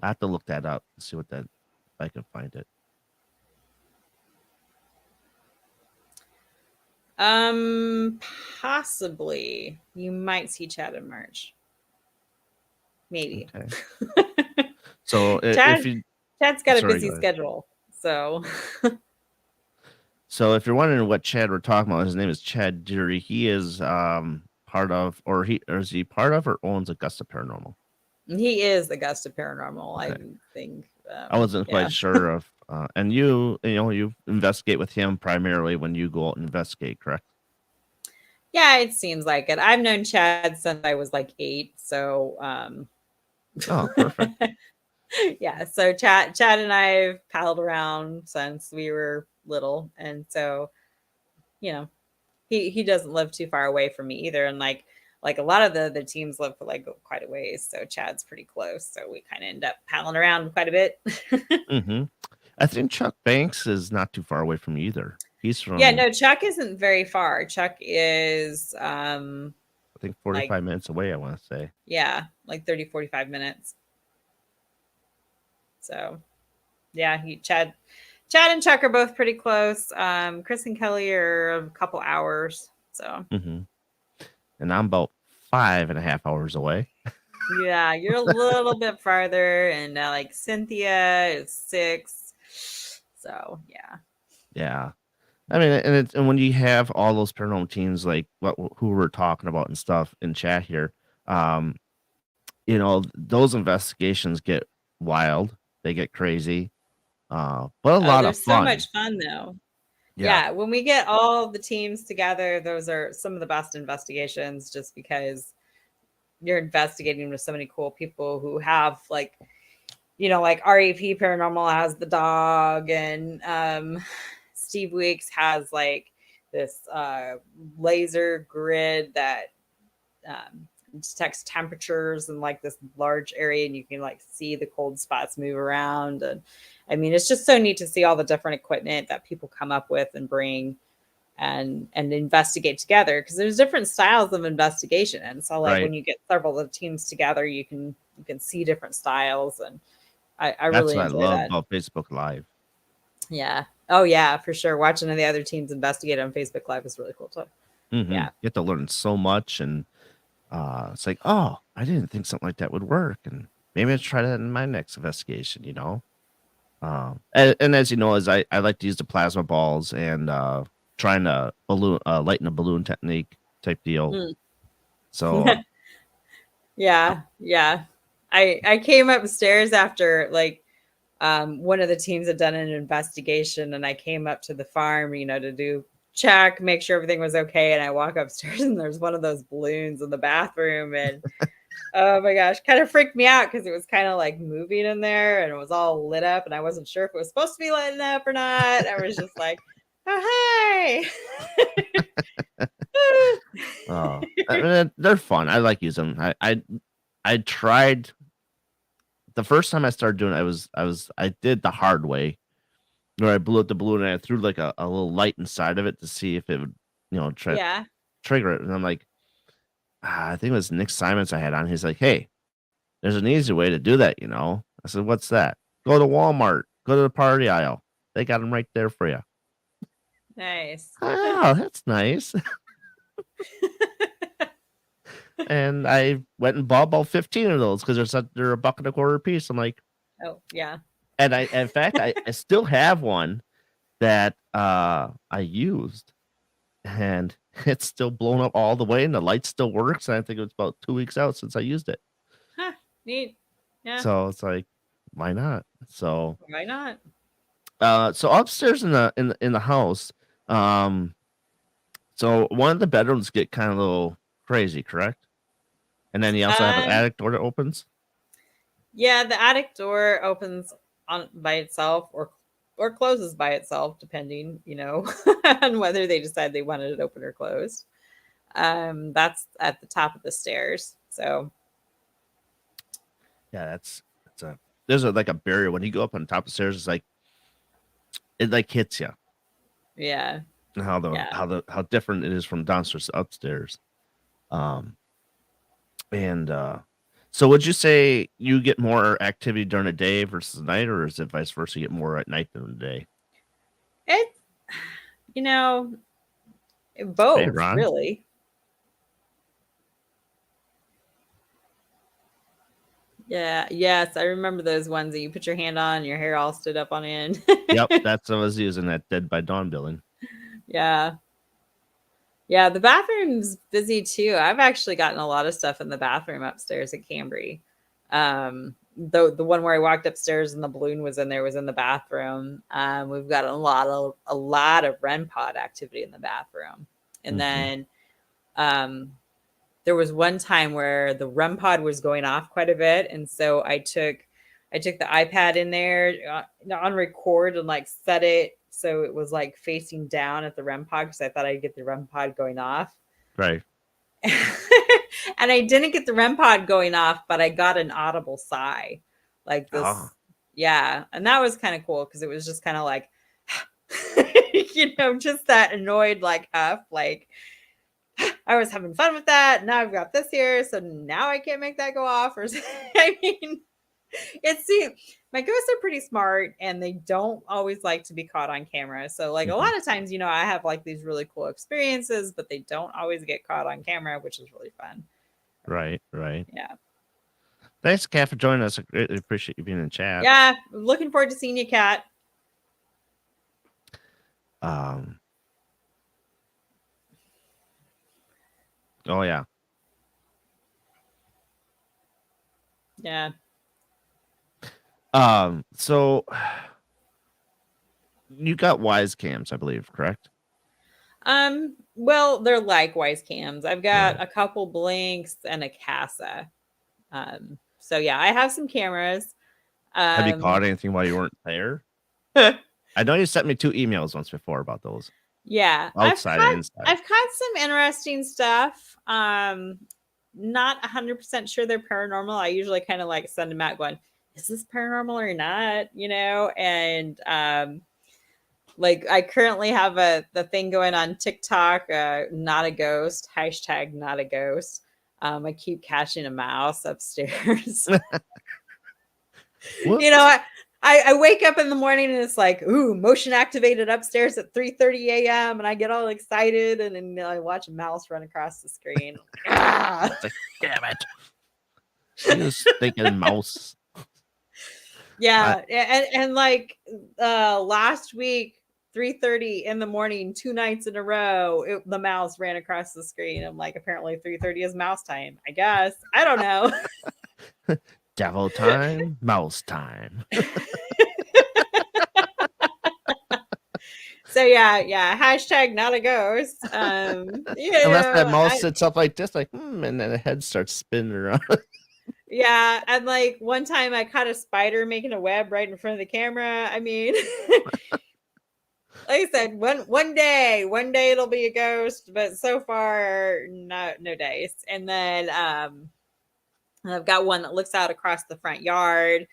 I have to look that up and see what that if I can find it. Um, Possibly you might see Chad in March. Maybe. Okay. So if Chad you Chad's got a sorry, go busy ahead. schedule. So So if you're wondering what Chad we're talking about, his name is Chad Dury. He is part of, or is he part of, or owns Augusta Paranormal? he is Augusta Paranormal, I Okay, think. I wasn't quite Yeah. sure of. And you investigate with him primarily when you go out and investigate, correct? Yeah, it seems like it. I've known Chad since I was like 8, so Oh, perfect. yeah, so Chad and I have palled around since we were little, and so you know, he doesn't live too far away from me either, and like a lot of the teams live for like quite a ways, so Chad's pretty close, so we kind of end up palling around quite a bit. Mm-hmm. I think Chuck Banks is not too far away from you either. He's Yeah, from, no, Chuck isn't very far. Chuck is I think, like 45 minutes away, I want to say. yeah, like 30-45 minutes. So yeah, Chad and Chuck are both pretty close. Chris and Kelly are a couple hours. So Mm-hmm. And I'm about 5.5 hours away. yeah, you're a little bit farther, and like Cynthia is 6. So yeah. Yeah. I mean, and when you have all those paranormal teams like who we're talking about and stuff in chat here, um, those investigations get wild, they get crazy, but a Oh, lot they're of so fun. much fun though. Yeah, Yeah, when we get all the teams together, those are some of the best investigations just because you're investigating with so many cool people who have like REP Paranormal has the dog, and Steve Weeks has like this laser grid that detects temperatures in like this large area, and you can like see the cold spots move around. And I mean, it's just so neat to see all the different equipment that people come up with and bring and investigate together, because there's different styles of investigation, and so like right. when you get several of the teams together, you can see different styles, and I That's really what I enjoy love that. about Facebook Live. Yeah. Oh yeah, for sure. Watching the other teams investigate on Facebook Live is really cool too. Mm-hmm. Yeah. You get to learn so much, and it's like, oh, I didn't think something like that would work, and maybe I'll try that in my next investigation. And as you know, as I like to use the plasma balls and trying to lighten a balloon technique type deal. Mm. So Yeah. Yeah. I came upstairs after like one of the teams had done an investigation, and I came up to the farm, to do check, make sure everything was okay. And I walk upstairs and there's one of those balloons in the bathroom. And oh my gosh, kind of freaked me out because it was kind of like moving in there and it was all lit up. And I wasn't sure if it was supposed to be lit up or not. I was just like, oh, hi. I mean, they're fun. I like using them. I tried the first time I started doing it, I did the hard way where I blew up the balloon and I threw like a little light inside of it to see if it would, try Yeah. trigger it. And I'm like, I think it was Nick Simons I had on. He's like, hey, there's an easy way to do that. I said, what's that? Go to Walmart, go to the party aisle. They got them right there for you. Nice. Oh, that's nice. And I went and bought about 15 of those because they're $1.25 a piece. I'm like, Oh, yeah. and in fact, I still have one that I used, and it's still blown up all the way, and the light still works. And I think it was about 2 weeks out since I used it. Huh, neat. Yeah. So it's like, why not? So Why not? so upstairs in the house, so one of the bedrooms get kind of a little crazy, correct? And then you also have an attic door that opens. Yeah, the attic door opens on by itself or closes by itself, depending, on whether they decide they wanted it open or closed. That's at the top of the stairs. So Yeah, there's like a barrier when you go up on top of the stairs. It like hits you. yeah. How different it is from downstairs to upstairs. And so would you say you get more activity during the day versus night, or is it vice versa? You get more at night than the day? It, both, Hey, Ron. really. Yeah. Yes, I remember those ones that you put your hand on, and your hair all stood up on end. Yep, that's what I was using, that Dead by Dawn building. Yeah. Yeah, the bathroom's busy too. I've actually gotten a lot of stuff in the bathroom upstairs at Cambre. The one where I walked upstairs and the balloon was in there was in the bathroom. We've got a lot of REM pod activity in the bathroom. And then there was one time where the REM pod was going off quite a bit, and so I took the iPad in there on record and like set it so it was like facing down at the REM pod because I thought I'd get the REM pod going off. Right. And I didn't get the REM pod going off, but I got an audible sigh like this. Oh. Yeah. And that was kind of cool because it was just kind of like, just that annoyed like huff, like I was having fun with that. Now I've got this here. So now I can't make that go off. Or I mean, my ghosts are pretty smart and they don't always like to be caught on camera. So like a lot of times, I have like these really cool experiences, but they don't always get caught on camera, which is really fun. Right. Yeah. Thanks, Kat, for joining us. I greatly appreciate you being in chat. Yeah. Looking forward to seeing you, Kat. Oh yeah. Yeah. So you got Wise cams, I believe, correct? Well, they're like Wise cams. I've got a couple Blinks and a Casa. So yeah, I have some cameras. Have you caught anything while you weren't there? I know you sent me 2 emails once before about those. Yeah. Outside and inside. I've caught some interesting stuff. Not 100% sure they're paranormal. I usually kind of like send them out going, is this paranormal or not? And like I currently have the thing going on TikTok, not a ghost, hashtag not a ghost. I keep catching a mouse upstairs. I wake up in the morning and it's like, ooh, motion activated upstairs at 3:30 a.m. and I get all excited and then I watch a mouse run across the screen. Damn it. She was thinking mouse. Yeah. And like last week, 3:30 in the morning, 2 nights in a row, the mouse ran across the screen. I'm like, apparently 3:30 is mouse time, I guess. I don't know. Devil time, mouse time. So yeah, hashtag not a ghost. Unless that mouse sits up like this, like, and then the head starts spinning around. Yeah, and like one time I caught a spider making a web right in front of the camera. I mean, like I said, one day it'll be a ghost, but so far no days. And then I've got one that looks out across the front yard,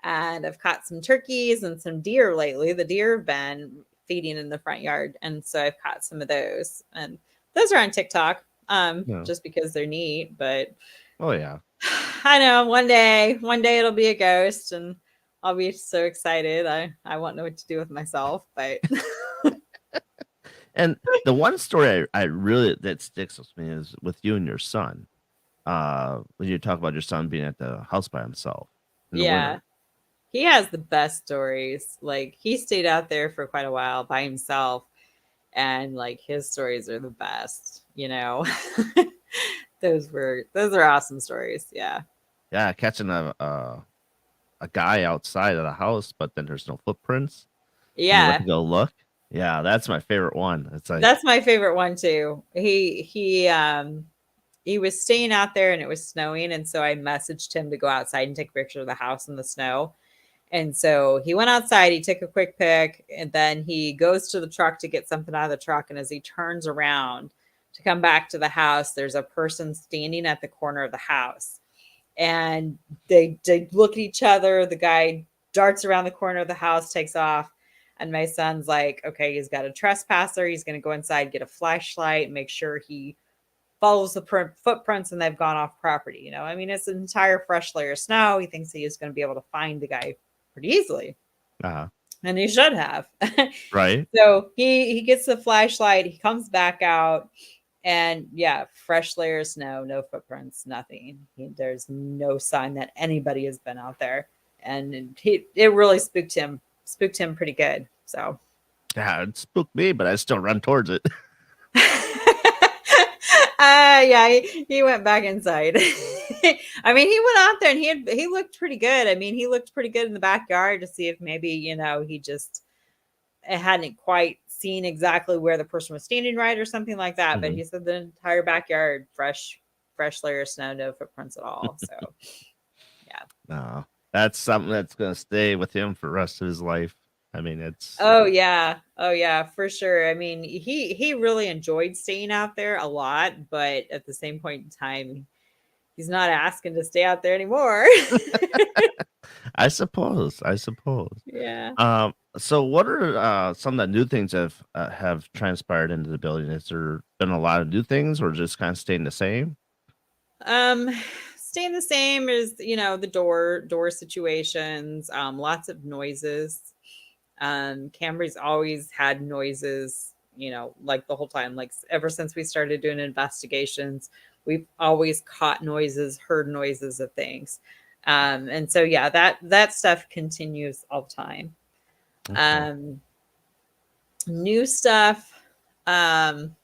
and I've caught some turkeys and some deer lately. The deer have been feeding in the front yard, and so I've caught some of those, and those are on TikTok, just because they're neat. But oh yeah, I know one day it'll be a ghost, and I'll be so excited. I won't know what to do with myself, but And the one story I really that sticks with me is with you and your son. When you talk about your son being at the house by himself in the yeah, winter. he has the best stories. Like he stayed out there for quite a while by himself, and like his stories are the best. Those are awesome stories. Yeah. Yeah, catching a guy outside of the house, but then there's no footprints, and you went Yeah. to go look. Yeah, that's my favorite one. It's like, That's my favorite one too. He was staying out there and it was snowing, and so I messaged him to go outside and take a picture of the house in the snow. And so he went outside, he took a quick pic, and then he goes to the truck to get something out of the truck. And as he turns around to come back to the house, there's a person standing at the corner of the house. And they look at each other. The guy darts around the corner of the house, takes off. And my son's like, okay, he's got a trespasser. He's going to go inside, get a flashlight, make sure he follows the footprints and they've gone off property. I mean, it's an entire fresh layer of snow. He thinks he is going to be able to find the guy pretty easily, uh, and he should have. right? So he gets the flashlight. He comes back out, and yeah, fresh layer of snow, no footprints, nothing. There's no sign that anybody has been out there, and it really spooked him pretty good. So. Yeah, it spooked me, but I still run towards it. Yeah, he went back inside. I mean, he went out there and he looked pretty good. I mean, he looked pretty good in the backyard to see if maybe, he just hadn't quite seen exactly where the person was standing right or something like that. But Mhm. he said the entire backyard, fresh layer of snow, no footprints at all. So yeah. No, that's something that's gonna stay with him for the rest of his life. I mean, it's Oh yeah. Oh yeah, for sure. I mean, he really enjoyed staying out there a lot, but at the same point in time, he's not asking to stay out there anymore. I suppose. Yeah. So what are some of the new things that have transpired into the building? Has there been a lot of new things, or just kind of staying the same? Um, Staying the same as the door situations. Lots of noises. Cambry's always had noises. Like the whole time. Like ever since we started doing investigations, we've always caught noises, heard noises of things. And so yeah, that stuff continues all the time. Okay. Um, New stuff. Um,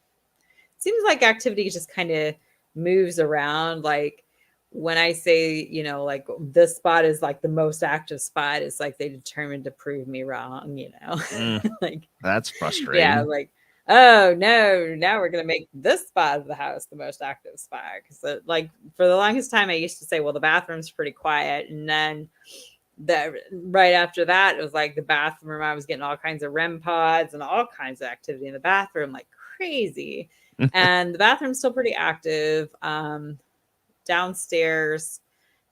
Seems like activity just kind of moves around. Like when I say, like this spot is like the most active spot, it's like they determined to prove me wrong. Mm, Like, that's yeah, frustrating. like, oh no, now we're going to make this spot of the house the most active spot. Because, like, for the longest time, I used to say, well, the bathroom's pretty quiet. And then that right after that, it was like the bathroom, I was getting all kinds of REM pods and all kinds of activity in the bathroom, like crazy. And the bathroom's still pretty active. Downstairs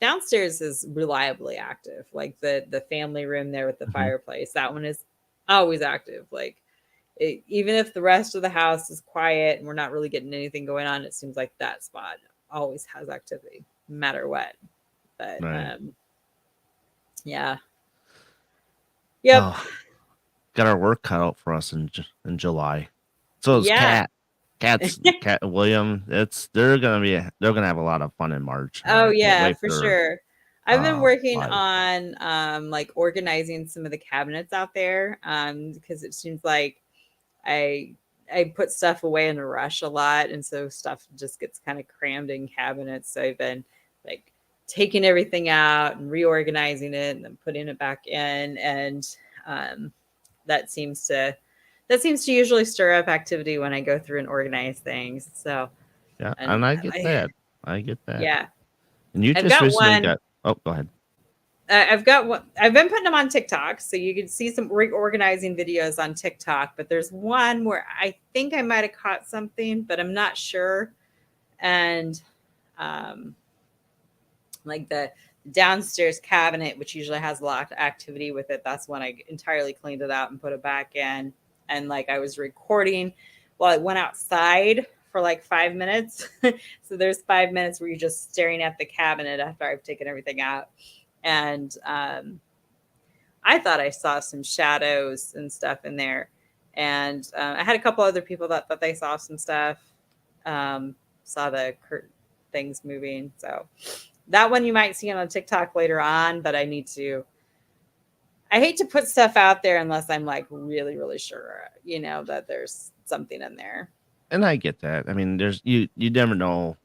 downstairs is reliably active, like the family room there with the Mhm. fireplace. That one is always active. Like even if the rest of the house is quiet and we're not really getting anything going on, it seems like that spot always has activity no matter what. But Right. yeah. Yep. Oh, got our work cut out for us in July. So is Yeah. Cat and William. They're gonna have a lot of fun in March. Oh I can't yeah, wait for for sure. I've been working live. on like organizing some of the cabinets out there because it seems like I I put stuff away in a rush a lot, and so stuff just gets kind of crammed in cabinets. So I've been like taking everything out and reorganizing it and then putting it back in, and um, that seems to usually stir up activity when I go through and organize things. So, Yeah, and and I get that. I get that. yeah, And you I've just got recently one. got. Oh, go ahead. I've got one. I've been putting them on TikTok, so you can see some reorganizing videos on TikTok. But there's one where I think I might have caught something, but I'm not sure. And um, like the downstairs cabinet, which usually has a lot of activity with it, that's when I entirely cleaned it out and put it back in. And like I was recording while I went outside for like 5 minutes. So there's 5 minutes where you're just staring at the cabinet after I've taken everything out. And I thought I saw some shadows and stuff in there. And I had a couple other people that thought they saw some stuff, saw the things moving. So that one you might see on TikTok later on, but I hate to put stuff out there unless I'm like really, really sure, that there's something in there. And I get that. I mean, you never know.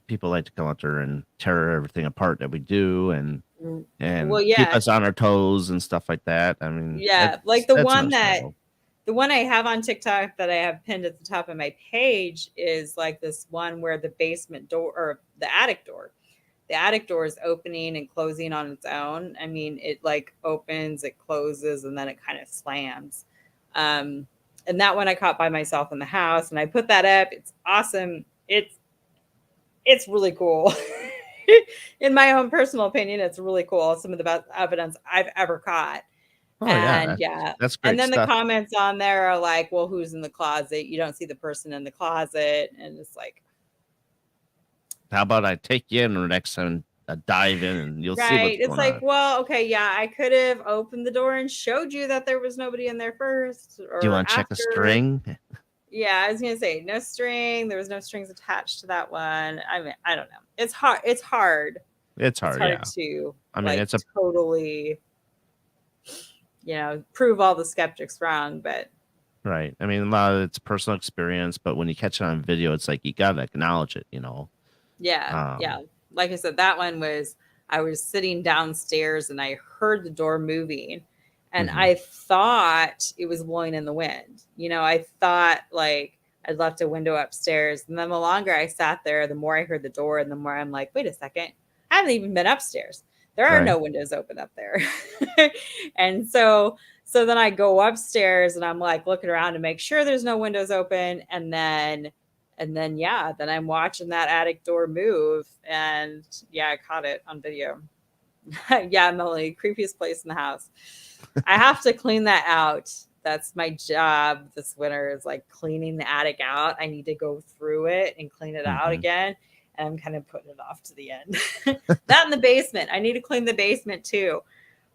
People like to come out there and tear everything apart that we do, and Well, keep yeah, us on our toes and stuff like that. I mean, yeah, like the that's one understandable. I have on TikTok that I have pinned at the top of my page is like this one where the basement door or the attic door is opening and closing on its own. I mean, it like opens, it closes, and then it kind of slams. And that one I caught by myself in the house, and I put that up. It's awesome. It's really cool. In my own personal opinion, it's really cool. Some of the best evidence I've ever caught. Oh And yeah, that's and great then the stuff. comments on there are like, well, who's in the closet? You don't see the person in the closet. And it's like, How about I take you in the next time, dive in, and you'll see what's right. It's going like, on. well, okay, yeah, I could have opened the door and showed you that there was nobody in there first Do you or want to check a after. string? Yeah, I was gonna say no string. There was no strings attached to that one. I mean, I don't know. It's hard. It's hard. It's It's hard, hard yeah. to I mean, like it's a totally, prove all the skeptics wrong. But right. I mean, a lot of it's personal experience, but when you catch it on video, it's like you gotta acknowledge it. yeah, Um, yeah. Like I said, that one was I was sitting downstairs and I heard the door moving, and mhm. I thought it was blowing in the wind. I thought like I'd left a window upstairs, and then the longer I sat there, the more I heard the door, and the more I'm like, wait a second, I haven't even been upstairs. There are Right. no windows open up there. And so then I go upstairs and I'm like looking around to make sure there's no windows open, and then yeah, then I'm watching that attic door move, and yeah, I caught it on video. Yeah, Melanie, creepiest place in the house. I have to clean that out. That's my job this winter, is like cleaning the attic out. I need to go through it and clean it out Mhm. again. And I'm kind of putting it off to the end. That in the basement. I need to clean the basement too.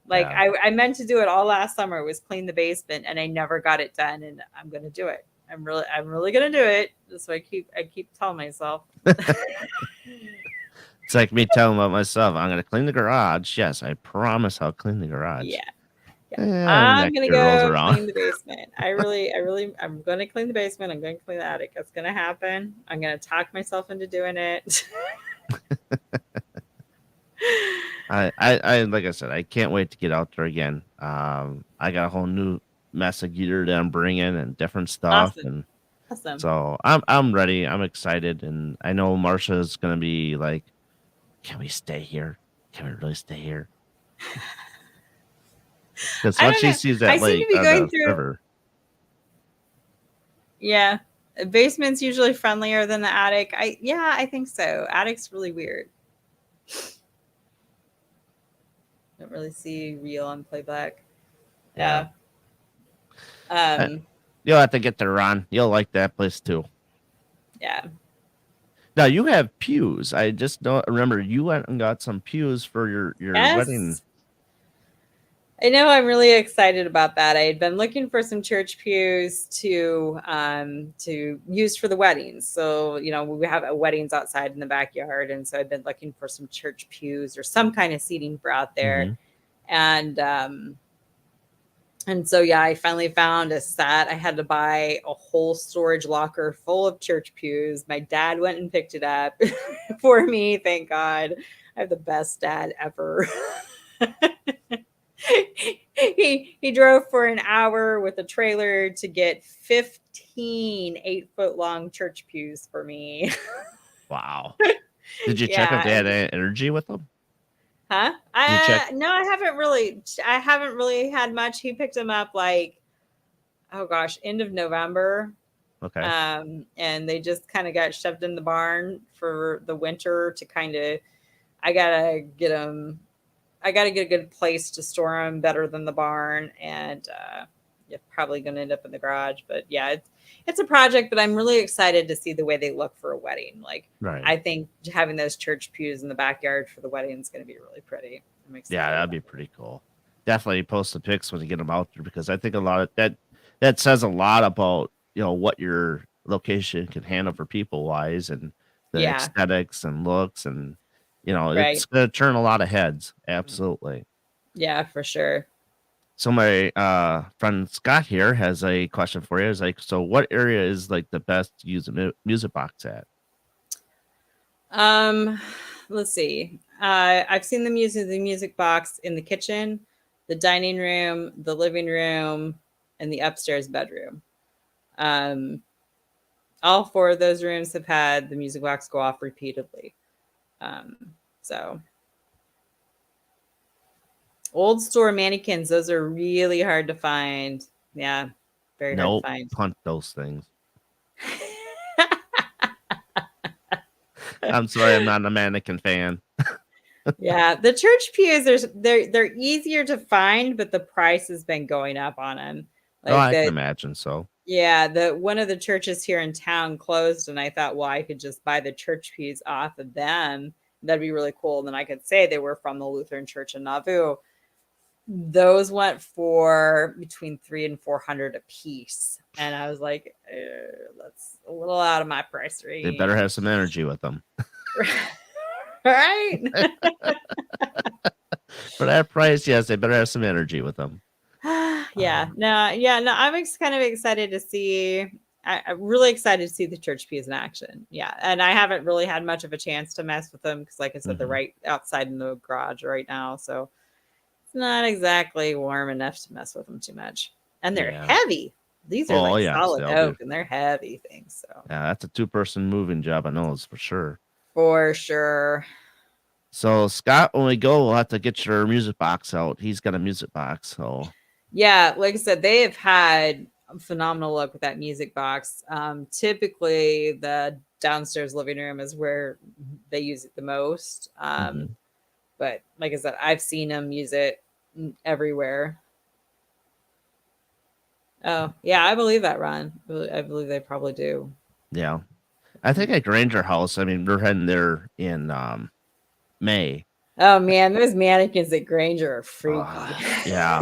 Like Yeah. I meant to do it all last summer, was clean the basement, and I never got it done. And I'm gonna do it. I'm really gonna do it. That's what I keep telling myself. It's like me telling about myself, I'm gonna clean the garage. Yes, I promise I'll clean the garage. Yeah. Yeah. And I'm next gonna year rolls go around. clean the basement. I'm gonna clean the basement. I'm gonna clean the attic. That's gonna happen. I'm gonna talk myself into doing it. I like I said, I can't wait to get out there again. I got a whole new mess of gear that I'm bringing and different stuff, Awesome. and Awesome. so I'm ready. I'm excited, and I know Marsha's gonna be like, "Can we stay here? Can we really stay here?" Because I once don't she know. sees I that seem to lake be or going the through, river, yeah. The basement's usually friendlier than the attic. I think so. Attic's really weird. Don't really see real on playback. yeah, Yeah. Uh, Um, you'll have to get there, Ron. You'll like that place too. yeah. Now you have pews. I just don't remember you went and got some pews for your wedding. Yes. I know, I'm really excited about that. I had been looking for some church pews to use for the weddings. So, we have weddings outside in the backyard, and so I've been looking for some church pews or some kind of seating for out there. Mhm. And so yeah, I finally found a set. I had to buy a whole storage locker full of church pews. My dad went and picked it up for me. Thank God. I have the best dad ever. He drove for an hour with a trailer to get 15 8-foot long church pews for me. Wow. Did you check if Yeah. they had any energy with them? Huh? Did you check? No, I haven't really. I haven't really had much. He picked them up like, oh gosh, end of November. Okay. And they just kind of got shoved in the barn for the winter to kind of. I gotta get them. I gotta get a good place to store them, better than the barn, and you're probably gonna end up in the garage. But yeah, it's a project, but I'm really excited to see the way they look for a wedding. Like, Right. I think having those church pews in the backyard for the wedding is going to be really pretty. I'm excited. Yeah, that'd about be it. pretty cool. definitely post the pics when you get them out there, because I think a lot of that says a lot about, what your location can handle for people wise, and the Yeah, aesthetics and looks, and right. it's gonna turn a lot of heads. Absolutely. Yeah, for sure. So my friend Scott here has a question for you. Is like, so what area is like the best to use a music box at? Um, let's see. I've seen them using the music box in the kitchen, the dining room, the living room, and the upstairs bedroom. Um, all four of those rooms have had the music box go off repeatedly. Um, so old store mannequins, those are really hard to find. Yeah, very hard to Nope, find. punt those things. I'm sorry, I'm not a mannequin fan. Yeah, the church pews they're easier to find, but the price has been going up on them. Oh, Like I can the imagine so. Yeah, the one of the churches here in town closed, and I thought, well, I could just buy the church pews off of them. That'd be really cool. And then I could say they were from the Lutheran Church in Nauvoo. Those went for between 300 and 400 a piece, and I was like, that's a little out of my price They better have range, some energy with them. right? For that price, yes, they better have some energy with them. Yeah, no, yeah, no. Kind of excited to see. I'm really excited to see the church pews in action. Yeah, and I haven't really had much of a chance to mess with them because, like I said, they're Mhm. right outside in the garage right now, so it's not exactly warm enough to mess with them too much. And they're Yeah. heavy. These are Oh, like yes, solid they'll be. oak, and they're heavy things. So Yeah, that's a two-person moving job, I know it's for sure. for sure. So, Scott, when we go, we'll have to get your music box out. He's got a music box, so Yeah, like I said, they have had a phenomenal luck with that music box. Typically, the downstairs living room is where they use it the most. mhm. But like I said, I've seen them use it everywhere. Oh, yeah, I believe that, Ron. I believe they probably do. Yeah. I think at Granger House, I mean, we're heading there in, May. Oh man, those mannequins at Granger are freaky. Yeah.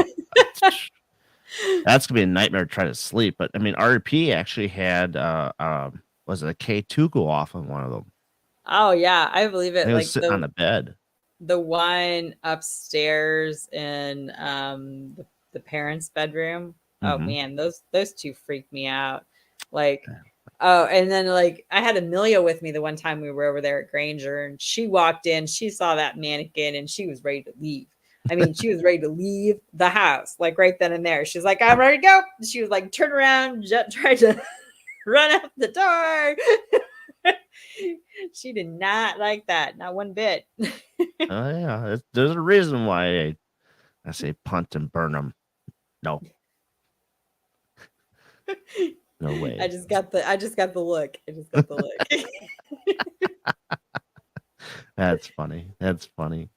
That's gonna be a nightmare to try to sleep, but, I mean, RP actually had, was it a K2 go off on one of them? Oh yeah, I believe And it. it was Like sitting on the bed. the one upstairs in the parents' bedroom. Oh Mhm. man, those two freaked me out. Like, oh, and then like I had Amelia with me the one time we were over there at Granger, and she walked in, she saw that mannequin, and she was ready to leave. I mean, she was ready to leave the house, like right then and there. She's like, "I'm ready to go." She was like, turn around, tried to run out the door. She did not like that, not one bit. Oh, yeah, there's a reason why I say punt and burn them. No, no I way. just got the look. I just got the look. That's funny. That's funny.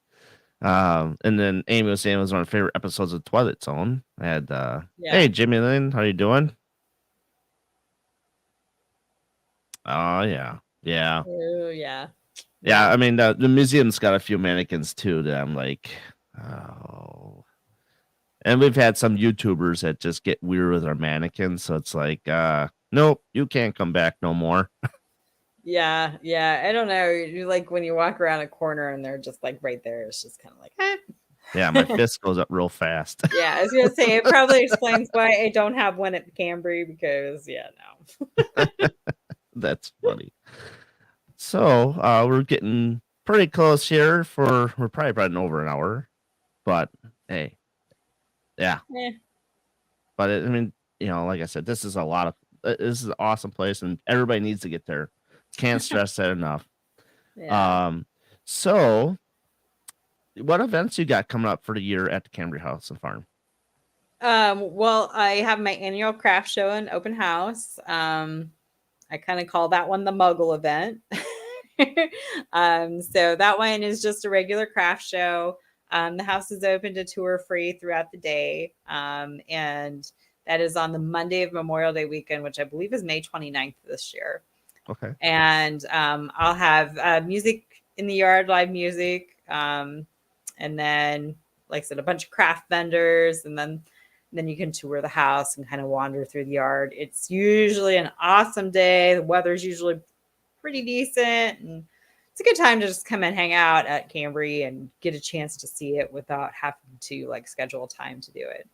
And then Amy was saying it was one of her favorite episodes of Twilight Zone. I had, hey, Yeah. Jimmy Lynn, how you doing? Oh, yeah. Yeah. Oh yeah. Yeah, Yeah. I mean, the museum's got a few mannequins too that I'm like, oh. And we've had some YouTubers that just get weird with our mannequins, so it's like, nope, you can't come back no more. Yeah. Yeah. I don't know. You like when you walk around a corner and they're just like right there. It's just kind of like, Yeah, my fist goes up real fast. yeah. I was gonna say it probably explains why I don't have one at Cambre because yeah, no. That's funny. So, we're getting pretty close here we're probably running over an hour, but hey, yeah. Eh, But I mean, like I said, this is this is an awesome place, and everybody needs to get there. Can't stress that enough. yeah. Um, so what events you got coming up for the year at the Cambre House and Farm? Well, I have my annual craft show and open house. I kind of call that one the Muggle event. So that one is just a regular craft show. The house is open to tour free throughout the day. And that is on the Monday of Memorial Day weekend, which I believe is May 29th this year. Okay. And I'll have music in the yard, live music. And then like I said, a bunch of craft vendors, and then you can tour the house and kind of wander through the yard. It's usually an awesome day. The weather's usually pretty decent, and it's a good time to just come and hang out at Cambre and get a chance to see it without having to like schedule time to do it.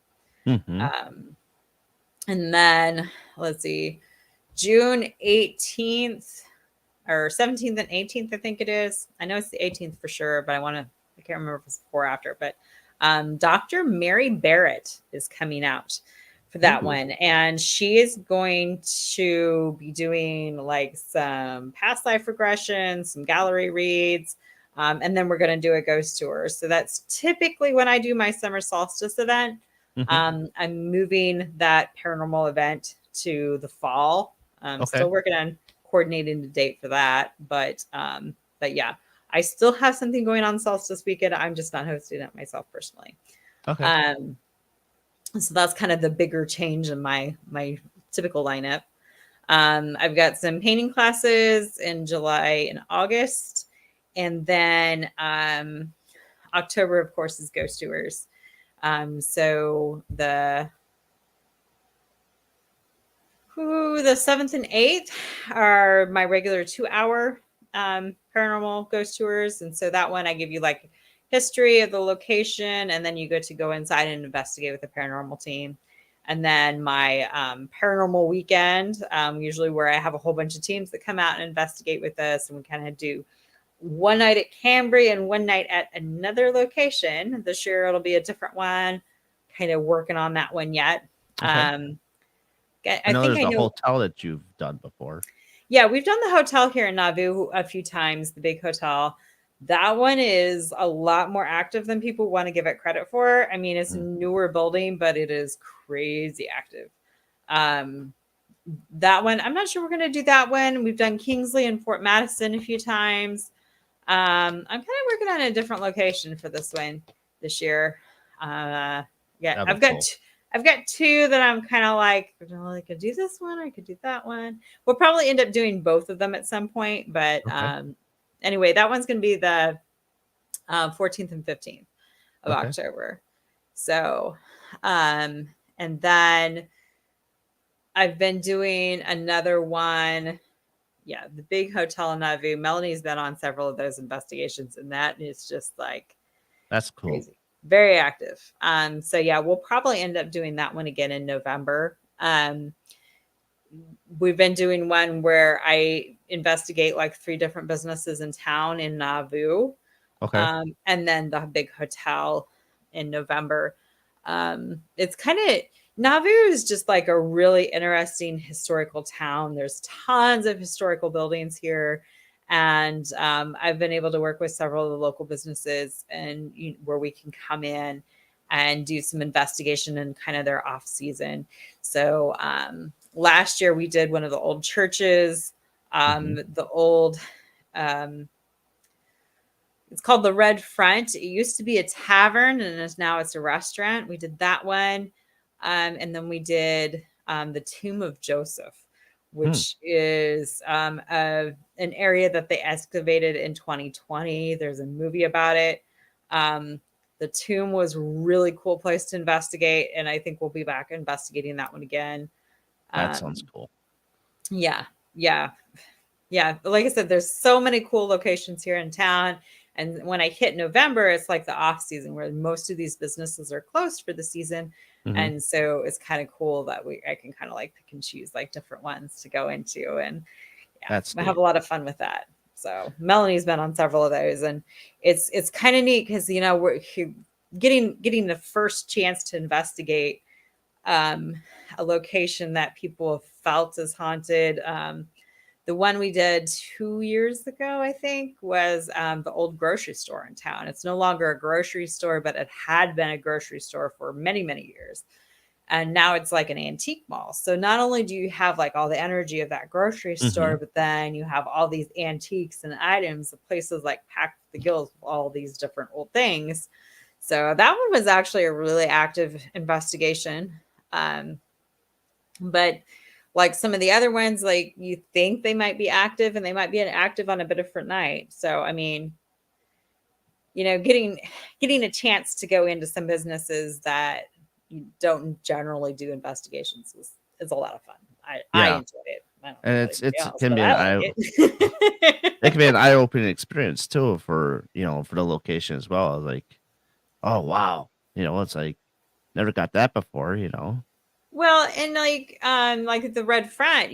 Mm-hmm. And then let's see, June 18th or 17th and 18th, I think it is. I know it's the 18th for sure, but I can't remember if it's before or after, but Dr. Mary Barrett is coming out for that one. And she is going to be doing like some past life regression, some gallery reads, and then we're going to do a ghost tour. So that's typically when I do my summer solstice event. I'm moving that paranormal event to the fall. Still working on coordinating the date for that, but yeah, I still have something going on solstice weekend. I'm just not hosting it myself personally. So that's kind of the bigger change in my typical lineup. I've got some painting classes in July and August, and then October, of course, is ghost tours. So the 7th and 8th are my regular 2-hour paranormal ghost tours. And so that one, I give you like history of the location, and then you get to go inside and investigate with the paranormal team. And then my paranormal weekend, usually where I have a whole bunch of teams that come out and investigate with us, and we kind of do one night at Cambre and one night at another location. This year it'll be a different one, kind of working on that one yet. I know there's a hotel that you've done before. Yeah, we've done the hotel here in Nauvoo a few times, the big hotel. That one is a lot more active than people want to give it credit for. I mean, it's a newer building, but it is crazy active. That one, I'm not sure we're going to do that one. We've done Kingsley and Fort Madison a few times. I'm kind of working on a different location for this one this year. Yeah, I've got two that I'm kind of like, I could do this one or I could do that one. We'll probably end up doing both of them at some point. But anyway, that one's going to be the 14th and 15th of October. So, and then I've been doing another one. Yeah, the big hotel in Nauvoo. Melanie's been on several of those investigations, and that is just like, that's cool. Crazy. Very active. So yeah, we'll probably end up doing that one again in November. We've been doing one where I investigate like 3 different businesses in town in Nauvoo. And then the big hotel in November. It's kind of, Nauvoo is just like a really interesting historical town. There's tons of historical buildings here. And I've been able to work with several of the local businesses and where we can come in and do some investigation in kind of their off season. So last year we did one of the old churches, the old, it's called the Red Front. It used to be a tavern and now it's a restaurant. We did that one. And then we did the Tomb of Joseph, which is an area that they excavated in 2020. There's a movie about it. The tomb was a really cool place to investigate, and I think we'll be back investigating that one again. That sounds cool. Yeah. Like I said, there's so many cool locations here in town. And when I hit November, it's like the off season where most of these businesses are closed for the season. And so it's kind of cool that I can kind of like pick and choose like different ones to go into, and I have a lot of fun with that. So Melanie's been on several of those, and it's kind of neat because we're getting the first chance to investigate a location that people have felt is haunted. The one we did 2 years ago, I think, was the old grocery store in town. It's no longer a grocery store, but it had been a grocery store for many, many years. And now it's like an antique mall. So not only do you have like all the energy of that grocery store, but then you have all these antiques and items. The place is like packed with the gills with all these different old things. So that one was actually a really active investigation. But like some of the other ones, like you think they might be active and they might be active on a bit different night. So, I mean, getting a chance to go into some businesses that you don't generally do investigations is a lot of fun. I Yeah, enjoyed it. I don't know and about it's anybody it's else, can but be I an like eye it. it can be an eye-opening experience too for for the location as well. Like, oh wow, it's like never got that before. Well, and like the Red Front,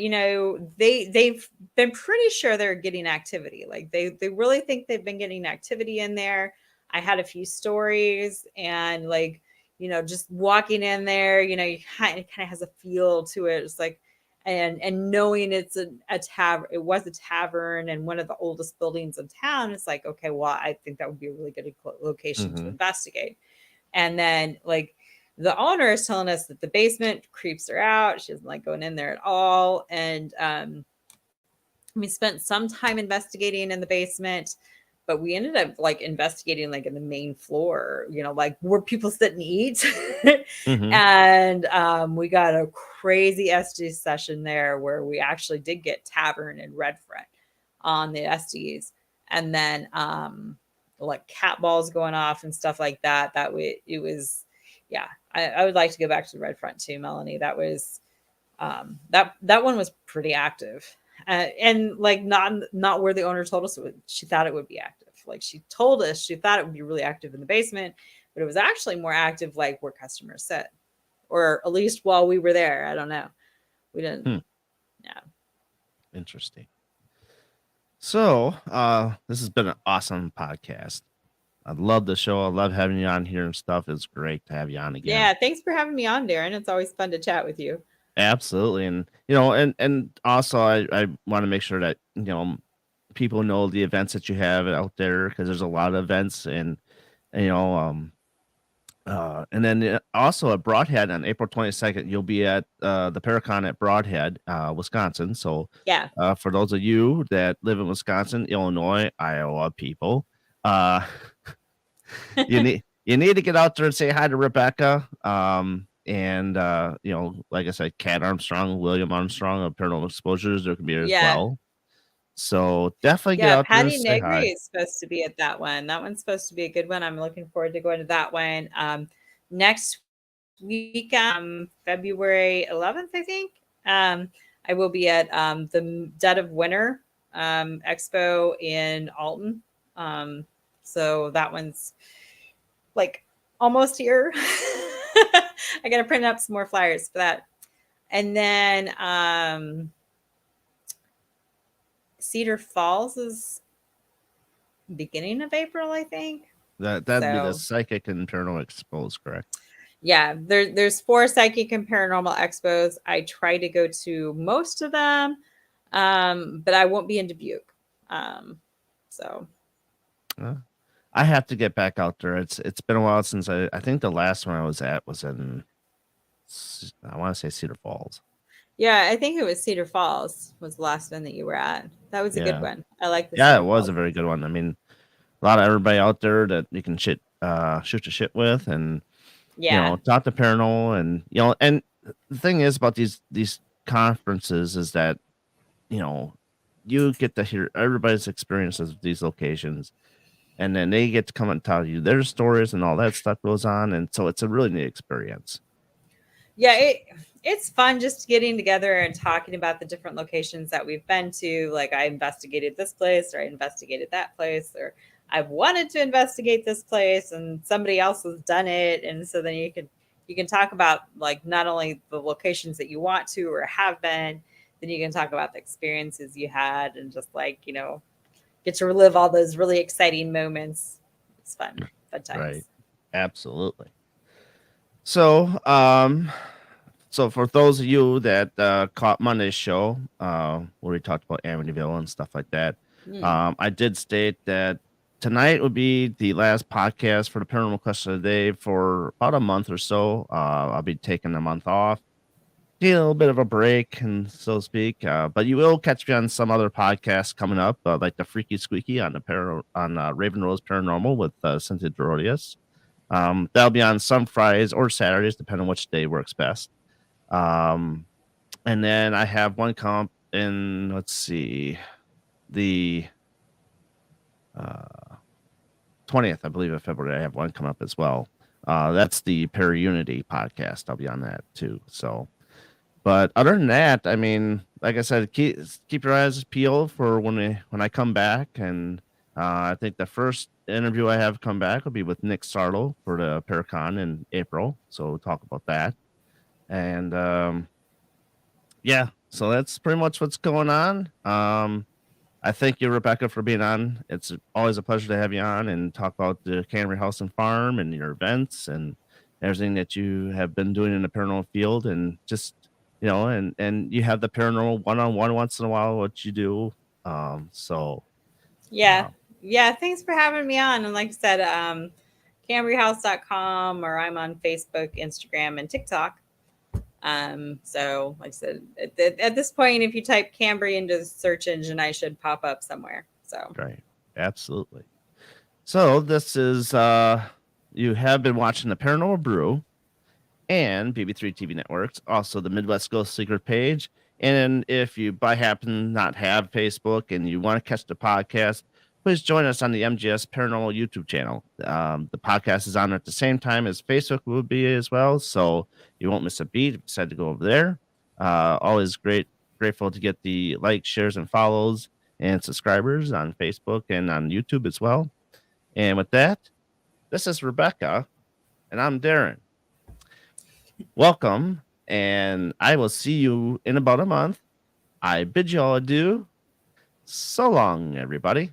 they've been pretty sure they're getting activity. Like they really think they've been getting activity in there. I had a few stories, and just walking in there, you kind of has a feel to it. It's like, and knowing it's a tavern, it was a tavern and one of the oldest buildings in town. It's like, okay, well, I think that would be a really good location to Mm-hmm. investigate. And then the owner is telling us that the basement creeps her out. She doesn't like going in there at all. And we spent some time investigating in the basement, but we ended up investigating in the main floor, like where people sit and eat. Mm-hmm. And we got a crazy SD session there where we actually did get Tavern and Red Front on the SDs. And then cat balls going off and stuff like that. It was, yeah, I would like to go back to the Red Front too, Melanie. That was that one was pretty active, and not where the owner told us she thought it would be active. Like she told us she thought it would be really active in the basement, but it was actually more active like where customers sit, or at least while we were there. I don't know. We didn't. Hmm. Yeah. Interesting. So, this has been an awesome podcast. I love the show. I love having you on here and stuff. It's great to have you on again. Yeah. Thanks for having me on, Darren. It's always fun to chat with you. Absolutely. And and also I want to make sure that, people know the events that you have out there because there's a lot of events and and then also at Broadhead on April 22nd, you'll be at the Paracon at Broadhead, Wisconsin. So Yeah. for those of you that live in Wisconsin, Illinois, Iowa people, uh you need to get out there and say hi to Rebecca. And like I said, Kat Armstrong, William Armstrong of Paranormal Exposures, there can be as Yeah. well. So definitely get Yeah, out there and Patty say Negri hi. is supposed to be at that one. That one's supposed to be a good one. I'm looking forward to going to that one. Next week, February 11th, I think. I will be at the Dead of Winter Expo in Alton. So that one's almost here. I got to print up some more flyers for that. And then Cedar Falls is beginning of April, I think. That'd be the So Psychic and Paranormal Exposed, correct? yeah, there's 4 psychic and paranormal expos. I try to go to most of them, but I won't be in Dubuque. So I have to get back out there. It's been a while since I think the last one I was at was in I want to say Cedar Falls. yeah, I think it was Cedar Falls was the last one that you were at. That was a good Yeah. one. I like the Yeah, it Cedar was Falls. a very good one. I mean, a lot of everybody out there that you can shoot the shit with and Yeah. talk to paranormal and and the thing is about these conferences is that you know you get to hear everybody's experiences of these locations and then they get to come and tell you their stories and all that stuff goes on and so it's a really neat experience. Yeah, it's fun just getting together and talking about the different locations that we've been to. Like I investigated this place or I investigated that place or I've wanted to investigate this place and somebody else has done it. And so then you can talk about not only the locations that you want to or have been, then you can talk about the experiences you had and just get to relive all those really exciting moments. It's fun Right. times. Absolutely. So so for those of you that caught Monday's show, where we talked about Amityville and stuff like that, Hmm. I did state that tonight would be the last podcast for the Paranormal Question of the Day for about a month or so. I'll be taking a month off, take a little bit of a break, and so to speak. But you will catch me on some other podcasts coming up, like the Freaky Squeaky on Raven Rose Paranormal with Cynthia Dorodius. That'll be on some Fridays or Saturdays, depending on which day works best. Um, and then I have one comp in, let's see, the 20th, I believe, of February. I have one come up as well. That's the Unity podcast. I'll be on that too. So, but other than that, I mean, like I said, keep your eyes peeled for when I come back. And I think the first interview I have come back will be with Nick Sarlo for the Paracon in April. So we'll talk about that. And yeah, so that's pretty much what's going on. I thank you, Rebecca, for being on. It's always a pleasure to have you on and talk about the Cambre House and Farm and your events and everything that you have been doing in the paranormal field, and just, you know, and you have the paranormal one-on-one once in a while, what you do. So Yeah. Yeah. Thanks for having me on. And like I said, cambrehouse.com, or I'm on Facebook, Instagram, and TikTok. So like I said, at this point, if you type Cambre into the search engine, I should pop up somewhere. So right, absolutely. So this is you have been watching the Paranormal Brew and BB3 TV Networks, also the Midwest Ghost Secret page. And if you by happen not have Facebook and you want to catch the podcast, please join us on the MGS Paranormal YouTube channel. The podcast is on at the same time as Facebook will be as well, so you won't miss a beat if you decide to go over there. Always grateful to get the likes, shares, and follows and subscribers on Facebook and on YouTube as well. And with that, this is Rebecca, and I'm Darren. Welcome, and I will see you in about a month. I bid you all adieu. So long, everybody.